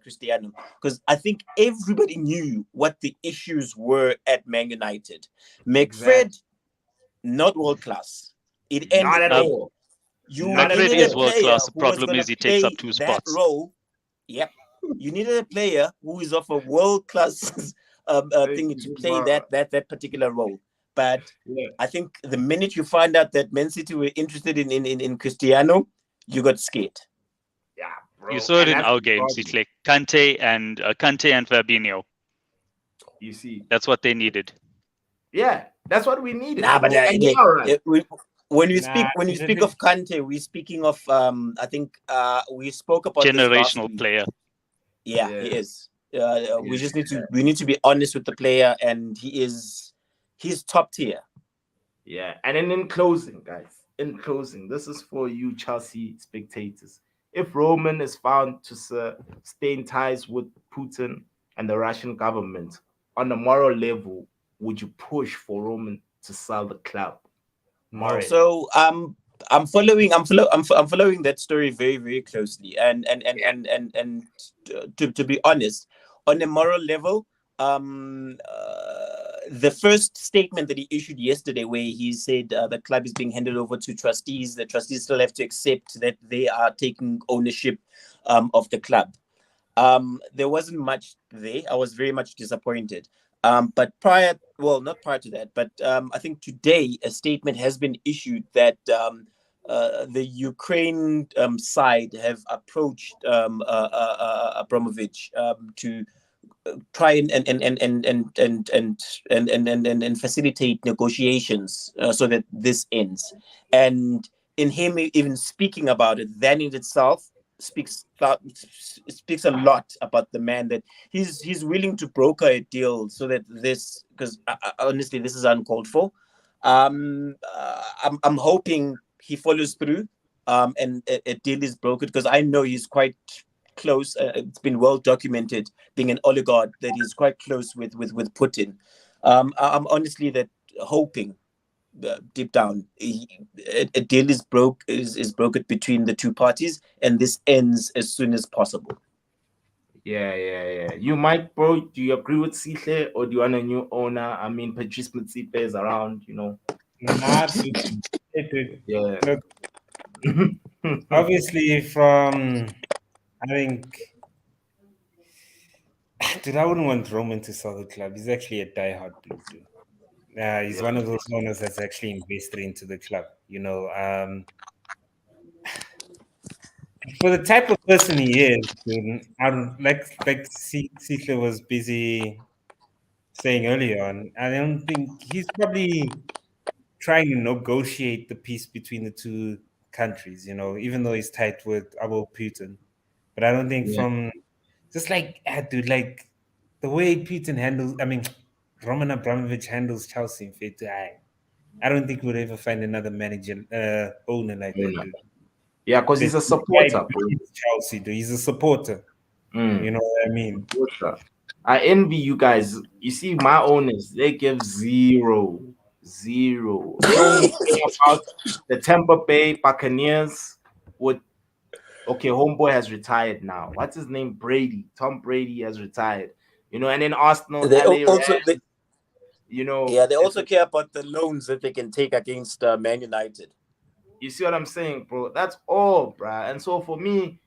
Cristiano, because I think everybody knew what the issues were at Man United. McFred, not world class. It ended Not at there. all. You Not at McFred needed is a world player class. The who was problem going is to he takes play up 2 that spots. role. Yep. You needed a player who is of a world class thing to play that particular role. But Yeah. I think the minute you find out that Man City were interested in Cristiano, you got scared. Yeah, bro. You saw it And in that's our the games. problem. It's like Kante and Fabinho. You see. That's what they needed. Yeah, that's what we needed. Nah, but bro. And you're all right. when you Nah, speak of Kante, we're speaking of I think we spoke about this last Generational week. player. Yeah, Yeah. he is. We just need to be honest with the player, and he's top tier. Yeah, and then in closing, guys, this is for you Chelsea spectators. If Roman is found to sustain ties with Putin and the Russian government, on a moral level, would you push for Roman to sell the club? No. So I'm following that story very, very closely, and to be honest, on a moral level, the first statement that he issued yesterday, where he said the club is being handed over to trustees, the trustees still have to accept that they are taking ownership of the club. There wasn't much there. I was very much disappointed. But not prior to that, but I think today a statement has been issued that the Ukraine side have approached Abramovich to try and facilitate negotiations so that this ends. And in him even speaking about it, that in itself speaks a lot about the man, that he's willing to broker a deal so that this, because honestly this is uncalled for. I'm hoping he follows through and a deal is brokered, because I know he's quite close. It's been well documented, being an oligarch, that he's quite close with Putin. I'm honestly hoping deep down a deal is brokered between the two parties, and this ends as soon as possible. Yeah. You, Mike, bro, do you agree with Sihle, or do you want a new owner? I mean, Patrice Motsepe is around, Nah, dude. Yeah. Look, obviously, I think, dude, I wouldn't want Roman to sell the club. He's actually a diehard dude. He's one of those owners that's actually invested into the club. For the type of person he is, dude, like Sihle was busy saying earlier on, I don't think he's probably trying to negotiate the peace between the two countries, even though he's tight with Abel Putin. But I don't think from just like, dude, like the way Putin Roman Abramovich handles Chelsea in fact, I don't think we'll ever find another manager, owner like that, dude. Yeah, because he's a supporter, bro. Chelsea, dude. He's a supporter. You know what I mean? Supporter. I envy you guys. You see, my owners, they give zero. The only thing about the Tampa Bay Buccaneers homeboy has retired now. What's his name? Brady. Tom Brady has retired. And then Arsenal, They LA also Rams, they also care about the loans that they can take against Man United. You see what I'm saying, bro? That's all, bro. And so for me,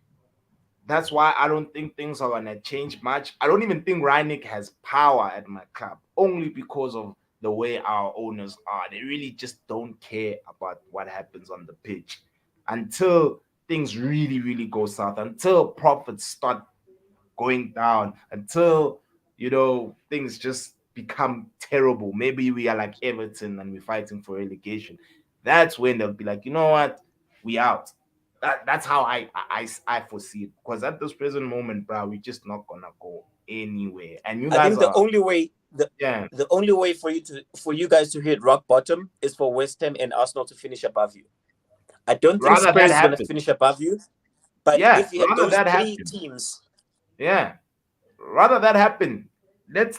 That's why I don't think things are gonna change much. I don't even think Reinik has power at my club, only because of the way our owners are. They really just don't care about what happens on the pitch until things really, really go south, until profits start going down, until things just become terrible. Maybe we are like Everton and we're fighting for relegation. That's when they'll be like, you know what, we out. That's how I foresee it. Because at this present moment, bro, we're just not gonna go anywhere. And you I guys think the are, only way yeah, the only way for you guys to hit rock bottom is for West Ham and Arsenal to finish above you. I don't think rather that Spurs is going to happen. finish above you, but Yeah, if you had rather those that three happen. teams, Yeah, rather that happen. Let's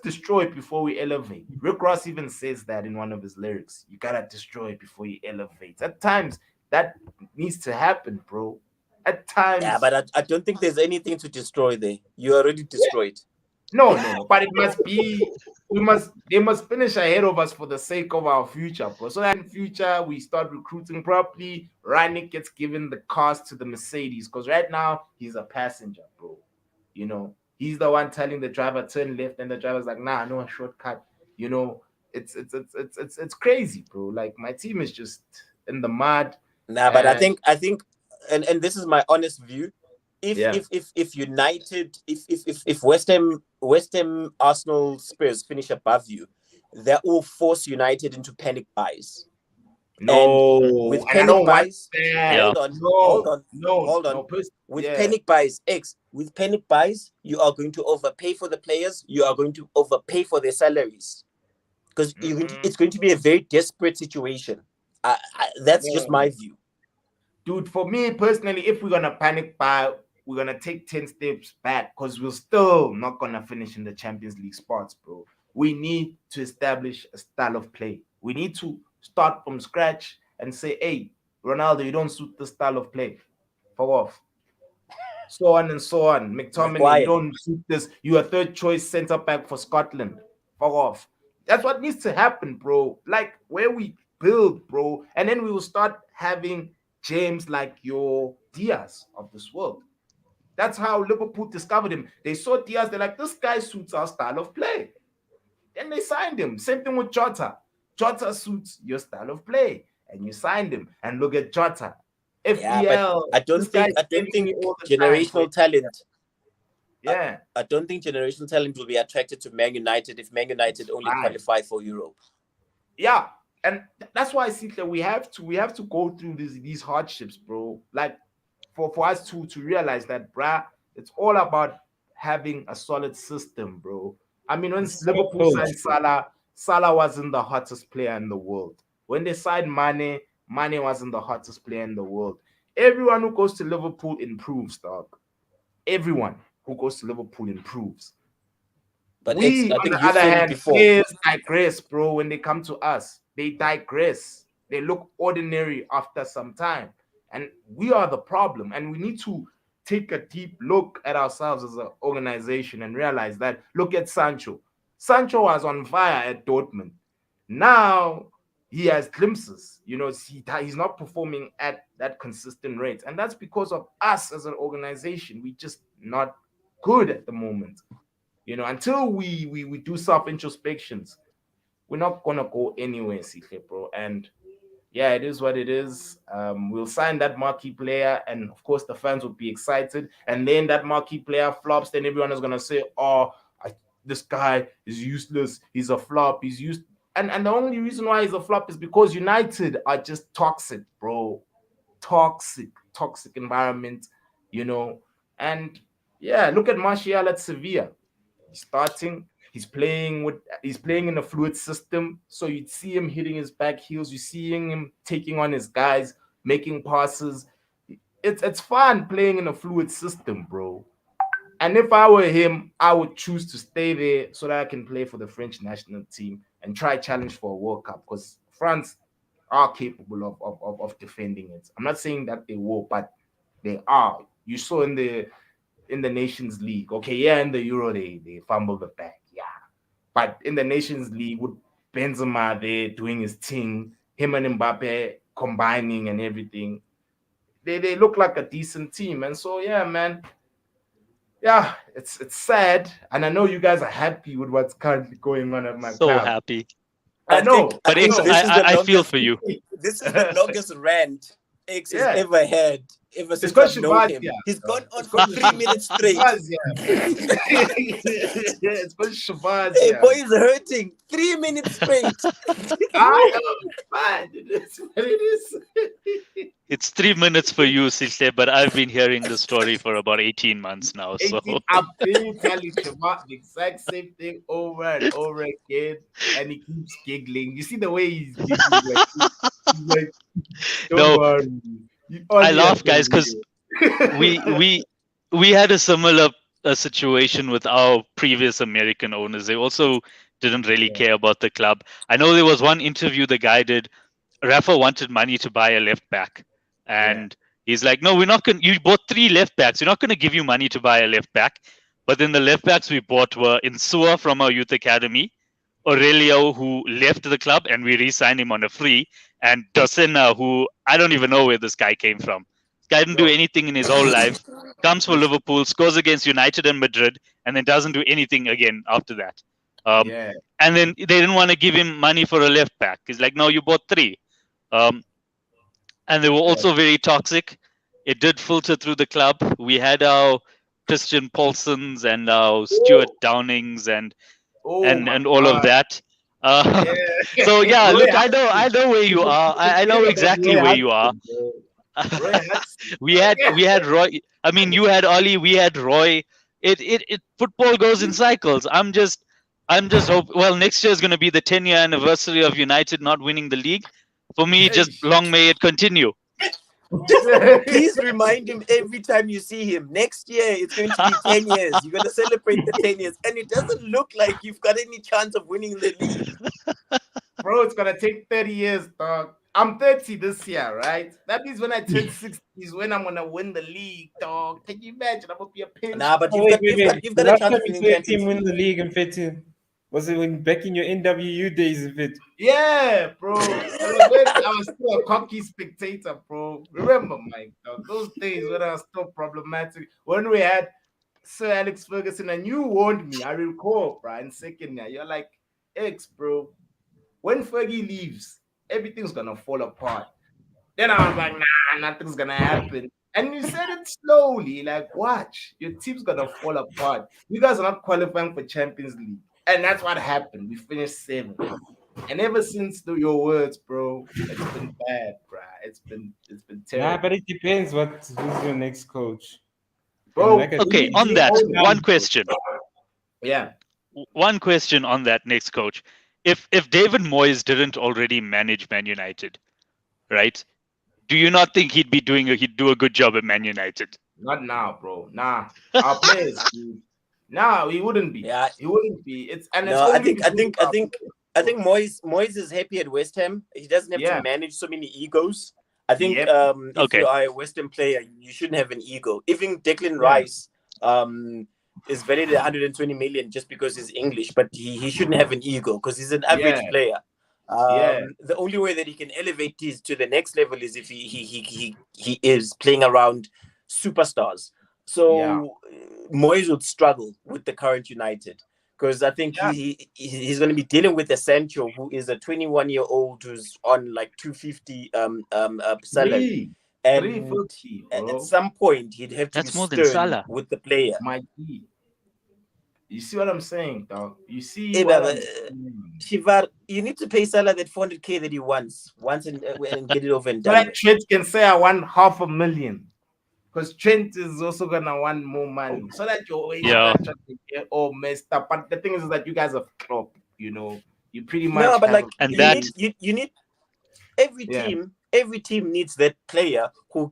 destroy it before we elevate. Rick Ross even says that in one of his lyrics. You gotta destroy it before you elevate. At times that needs to happen, bro. At yeah, times, but I don't think there's anything to destroy there. You already destroyed. no. But it must be. They must finish ahead of us for the sake of our future, bro. So that in future we start recruiting properly. Ranick gets given the cars to the Mercedes because right now he's a passenger, bro. He's the one telling the driver turn left, and the driver's like, nah, no shortcut. You know, it's crazy, bro. Like my team is just in the mud. Nah, but And and this is my honest view. If yeah, if United, if West Ham, Arsenal, Spurs finish above you, that will force United into panic buys. And no, with and I panic don't want buys, that. Yeah. hold on, hold No, on, no, hold on. no. With Yeah. panic buys, with panic buys, you are going to overpay for the players. You are going to overpay for their salaries because it's going to be a very desperate situation. That's just No. my view. Dude, for me personally, if we're gonna panic buy, we're gonna take 10 steps back because we're still not gonna finish in the Champions League spots, bro. We need to establish a style of play. We need to start from scratch and say, hey, Ronaldo, you don't suit the style of play. Fuck off. So on and so on. McTominay, you Maguire. don't suit this. You are third choice centre back for Scotland. Fuck off. That's what needs to happen, bro. Like where we build, bro, and then we will start having James like your Diaz of this world. That's how Liverpool discovered him. They saw Diaz, they're like, this guy suits our style of play. Then they signed him. Same thing with Jota. Jota suits your style of play, and you signed him. And look at Jota. Yeah, but FPL, this guy's I don't getting me think all the time, bro. generational talent. Yeah. I don't think generational talent will be attracted to Man United if Man United only Fine. qualify for Europe. Yeah, and that's why I see that we have to go through these hardships, bro. Like for us to realize that, bruh, it's all about having a solid system, bro. I mean, when It's so Liverpool cold. signed Salah, Salah wasn't the hottest player in the world. When they signed Mane, Mane wasn't the hottest player in the world. Everyone who goes to Liverpool improves, dog. Everyone who goes to Liverpool improves. But We, I on think the you other said it hand, before. players digress, bro. When they come to us, they digress. They look ordinary after some time. And we are the problem. And we need to take a deep look at ourselves as an organization and realize that look at Sancho. Sancho was on fire at Dortmund. Now he has glimpses. He's not performing at that consistent rate. And that's because of us as an organization. We just not good at the moment. Until we do self introspections, we're not gonna go anywhere, Sihle, bro. And yeah, it is what it is. We'll sign that marquee player, and of course the fans will be excited. And then that marquee player flops, then everyone is gonna say, "Oh, this guy is useless. He's a flop. He's used." And the only reason why he's a flop is because United are just toxic, bro. Toxic environment, you know. And yeah, look at Martial at Sevilla. He's starting. He's playing in a fluid system. So you'd see him hitting his back heels. You're seeing him taking on his guys, making passes. It's fun playing in a fluid system, bro. And if I were him, I would choose to stay there so that I can play for the French national team and try challenge for a World Cup because France are capable of defending it. I'm not saying that they will, but they are. You saw in the Nations League. Okay, yeah, in the Euro they fumbled the bag, yeah. But in the Nations League with Benzema there doing his thing, him and Mbappe combining and everything, they look like a decent team. And so yeah, man. Yeah, it's sad. And I know you guys are happy with what's currently going on at my So club. happy. I know. But I think X, this is the I feel longest. for you. This is the longest rant X has Yeah. ever had ever since because I've known Shabazz, him. yeah. He's gone on It's for because 3 minutes straight. Shabazz, yeah. It's because Shabazz, Hey, yeah. boy is hurting. 3 minutes straight. I know, fine. It is what it is. It's 3 minutes for you, Sise, but I've been hearing the story for about 18 months now. So 18, I've been telling Shabazz the exact same thing over and over again, and he keeps giggling. You see the way he's giggling, he's like don't No, worry. I laugh, guys, because we had a similar situation with our previous American owners. They also didn't really care about the club. I know there was one interview the guy did. Rafa wanted money to buy a left back, and he's like, "No, we're not going. You bought 3 left backs. We're not going to give you money to buy a left back." But then the left backs we bought were Insua from our youth academy, Aurelio, who left the club, and we re-signed him on a free, and Dosena, who I don't even know where this guy came from. This guy didn't do anything in his whole life. Comes for Liverpool, scores against United and Madrid, and then doesn't do anything again after that. And then they didn't want to give him money for a left back. He's like, "No, you bought 3." And they were also very toxic. It did filter through the club. We had our Christian Paulsons and our Stuart Downings and all of that. So yeah, look, I know where you are. I know exactly where you are. we had Roy. I mean, you had Ollie. We had Roy. It football goes in cycles. I'm just hope. Well, next year is going to be the 10-year anniversary of United not winning the league. For me, just long may it continue. Please remind him every time you see him. Next year, it's going to be 10 years. You're going to celebrate the 10 years. And it doesn't look like you've got any chance of winning the league. Bro, it's going to take 30 years, dog. I'm 30 this year, right? That means when I turn 60 is when I'm going to win the league, dog. Can you imagine? I'm going to be a pinch. Nah, but you've got a chance of winning the team win the league in 15. Was it when back in your NWU days of it? Yeah, bro. I was still a cocky spectator, bro. Remember, Mike, dog, those days when I was still problematic. When we had Sir Alex Ferguson and you warned me, I recall, bro, in second year, you're like, X, bro, when Fergie leaves, everything's going to fall apart. Then I was like, nah, nothing's going to happen. And you said it slowly, like, watch, your team's going to fall apart. You guys are not qualifying for Champions League. And that's what happened. We finished 7th. And ever since your words, bro, it's been bad, bro. It's been terrible. Nah, but it depends who's your next coach. Bro, okay, on that, one question. Yeah. One question on that next coach. If David Moyes didn't already manage Man United, right? Do you not think he'd do a good job at Man United? Not now, bro. Nah. Our players, dude. No, he wouldn't be. Yeah, he wouldn't be. I think Moyes is happy at West Ham. He doesn't have to manage so many egos. I think if you are a West Ham player, you shouldn't have an ego. Even Declan Rice is valued at 120 million just because he's English, but he shouldn't have an ego because he's an average player. The only way that he can elevate this to the next level is if he is playing around superstars. So Moyes would struggle with the current United because I think he's going to be dealing with a Sancho who is a 21-year-old who's on like 250 salary, and 350, at some point he'd have to be more than Salah with the player. Might be. You see what I'm saying, dog? You see Shivar, you need to pay Salah that 400k that he wants and get it over and done. So that Trent can say I want $500,000. Because Trent is also gonna want more money, so that you're always get all messed up. But the thing is that you guys are flop, you know. You pretty much you need every team. Every team needs that player who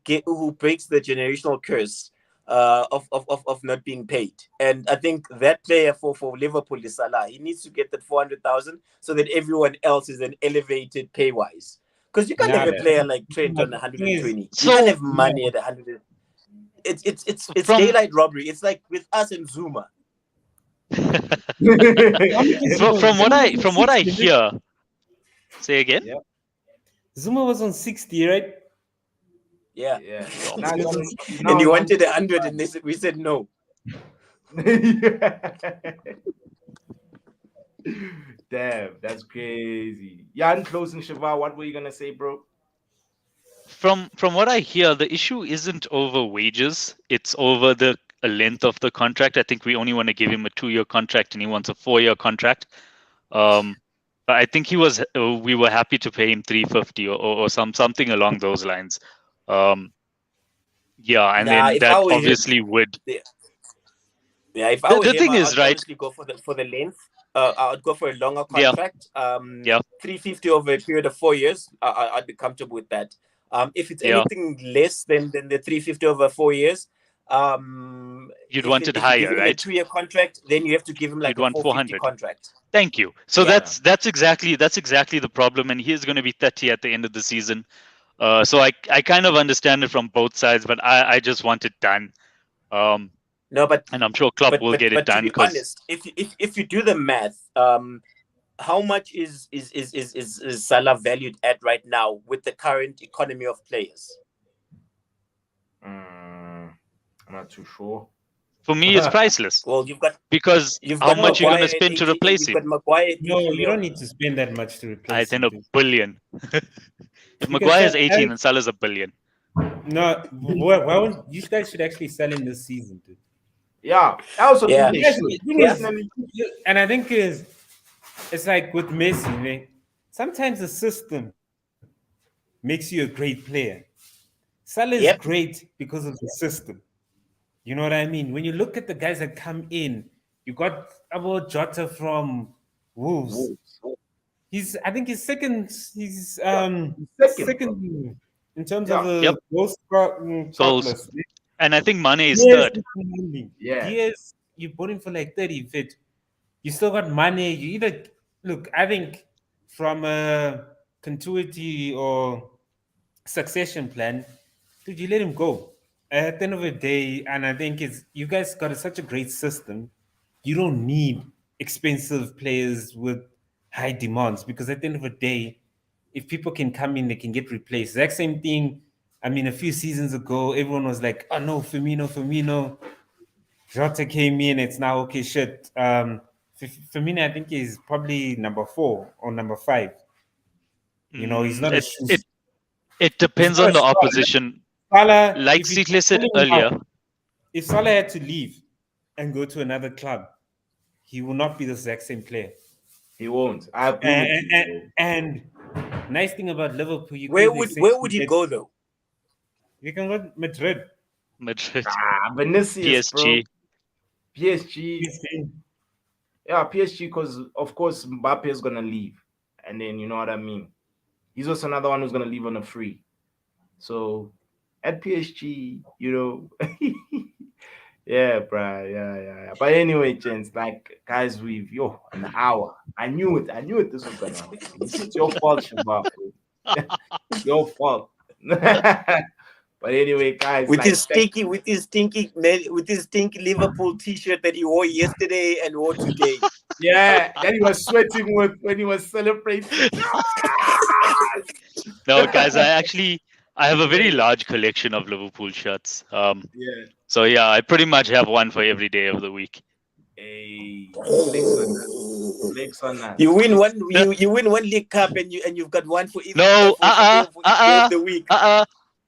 breaks the generational curse of not being paid. And I think that player for Liverpool is Salah. He needs to get that 400,000 so that everyone else is then elevated pay wise. Because you can't have a player like Trent on 120. You can't have money at 100. It's daylight robbery. It's like with us and Zuma. From what I hear, say again. Zuma was on 60, right? Yeah. Yeah. So- Now it's on- And now you it's wanted on- 100, and we said no. Damn, that's crazy. Yeah, and closing Shiva, what were you gonna say, bro? From what I hear, the issue isn't over wages; it's over the length of the contract. I think we only want to give him a 2-year contract, and he wants a 4-year contract. But I think we were happy to pay him 350 or something along those lines. Yeah, and Nah, then if I that were him, obviously would. yeah, if I were The him, thing I'd is, right? obviously go for the length. I would go for a longer Yeah, contract. yeah, 350 over a period of 4 years. I'd be comfortable with that. If it's yeah. anything less than the 350 over 4 years, You'd want it if you give higher, him a right? 2-year contract, then you have to give him like You'd a want 450 400. contract. Thank you. So Yeah. that's exactly the problem, and he is going to be 30 at the end of the season. So I kind of understand it from both sides, but I just want it done. No, but And I'm sure Klopp will get it to done be because honest, if you do the math, how much is Salah valued at right now with the current economy of players? I'm not too sure. for me it's priceless Well, because you've how got much you're going to Maguire at spend to 80, replace you've him? got Maguire at No, 80 you mil. don't need to spend that much to I replace think him. a dude. billion. If Because Maguire's that- 18 and Salah's a billion. No, why won't you guys should actually sell him this season, dude? Yeah, I also Yeah. think they Yes, should. the thing is, Personally, and I think it's like with Messi, right? Sometimes the system makes you a great player. Salah is Yep. great because of the system. You know what I mean? When you look at the guys that come in, you got about Jota from Wolves. I think he's second. He's second. second in terms Yeah. of the Yep. goals Goals. list. And I think Mane is Diaz third. Yeah. Diaz, you bought him for like 30 fit. You still got money. You either look, I think from a continuity or succession plan, dude, you let him go. At the end of the day, and I think it's you guys got such a great system, you don't need expensive players with high demands because at the end of the day, if people can come in, they can get replaced. Exact same thing. I mean, a few seasons ago, everyone was like, "Oh no, Firmino." Jota came in. It's now okay. Shit. Firmino, I think is probably number 4 or number 5. You know, he's not a shoe. It depends on the opposition. Salah, Like if you Sikle said sell him earlier, out, if Salah had to leave and go to another club, he will not be the exact same player. He won't. I agree with you. And nice thing about Liverpool, Where would he go though? You can go to Madrid. Madrid, Vinicius, bro. PSG. PSG. Yeah, PSG, because of course Mbappe is gonna leave, and then you know what I mean. He's also another one who's gonna leave on a free. So at PSG, you know, yeah, bro, yeah. But anyway, gents, like guys, we've an hour. I knew it. This was gonna happen. It's your fault, Shabab. It's your fault. But anyway, guys, With like, his stinky Liverpool T-shirt that he wore yesterday and wore today. yeah, that he was sweating with when he was celebrating. No, guys, I have a very large collection of Liverpool shirts. Yeah. So yeah, I pretty much have one for every day of the week. Hey, flex on that. You win one League Cup and you've got one for each No, day of the week.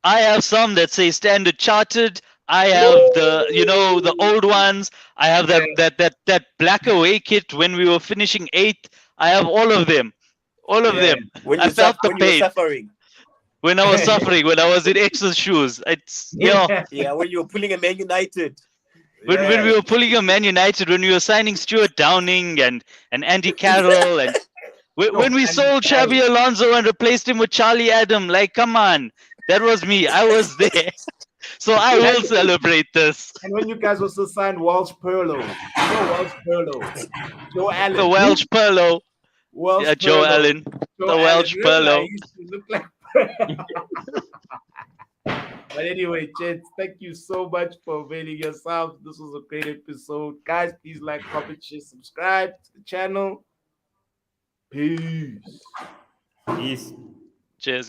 I have some that say Standard Chartered. I have the old ones. I have that black away kit when we were finishing 8th. I have all of them. All of them. When I you felt the when you were pain suffering. when I was suffering, when I was in X's shoes. It's Yeah, when you were pulling a Man United. when we were pulling a Man United, when we were signing Stuart Downing and Andy Carroll, and when we sold Xabi Alonso and replaced him with Charlie Adam, like, come on, that was me. I was there. So I will celebrate this. And when you guys also signed Welsh Perlo, Joe Allen, The Welsh Perlo. Welsh Yeah, Joe Perlo. Allen. The Welsh Perlo. He used to look like. But anyway, gents, thank you so much for availing yourselves. This was a great episode. Guys, please like, comment, share, subscribe to the channel. Peace. Peace. Cheers.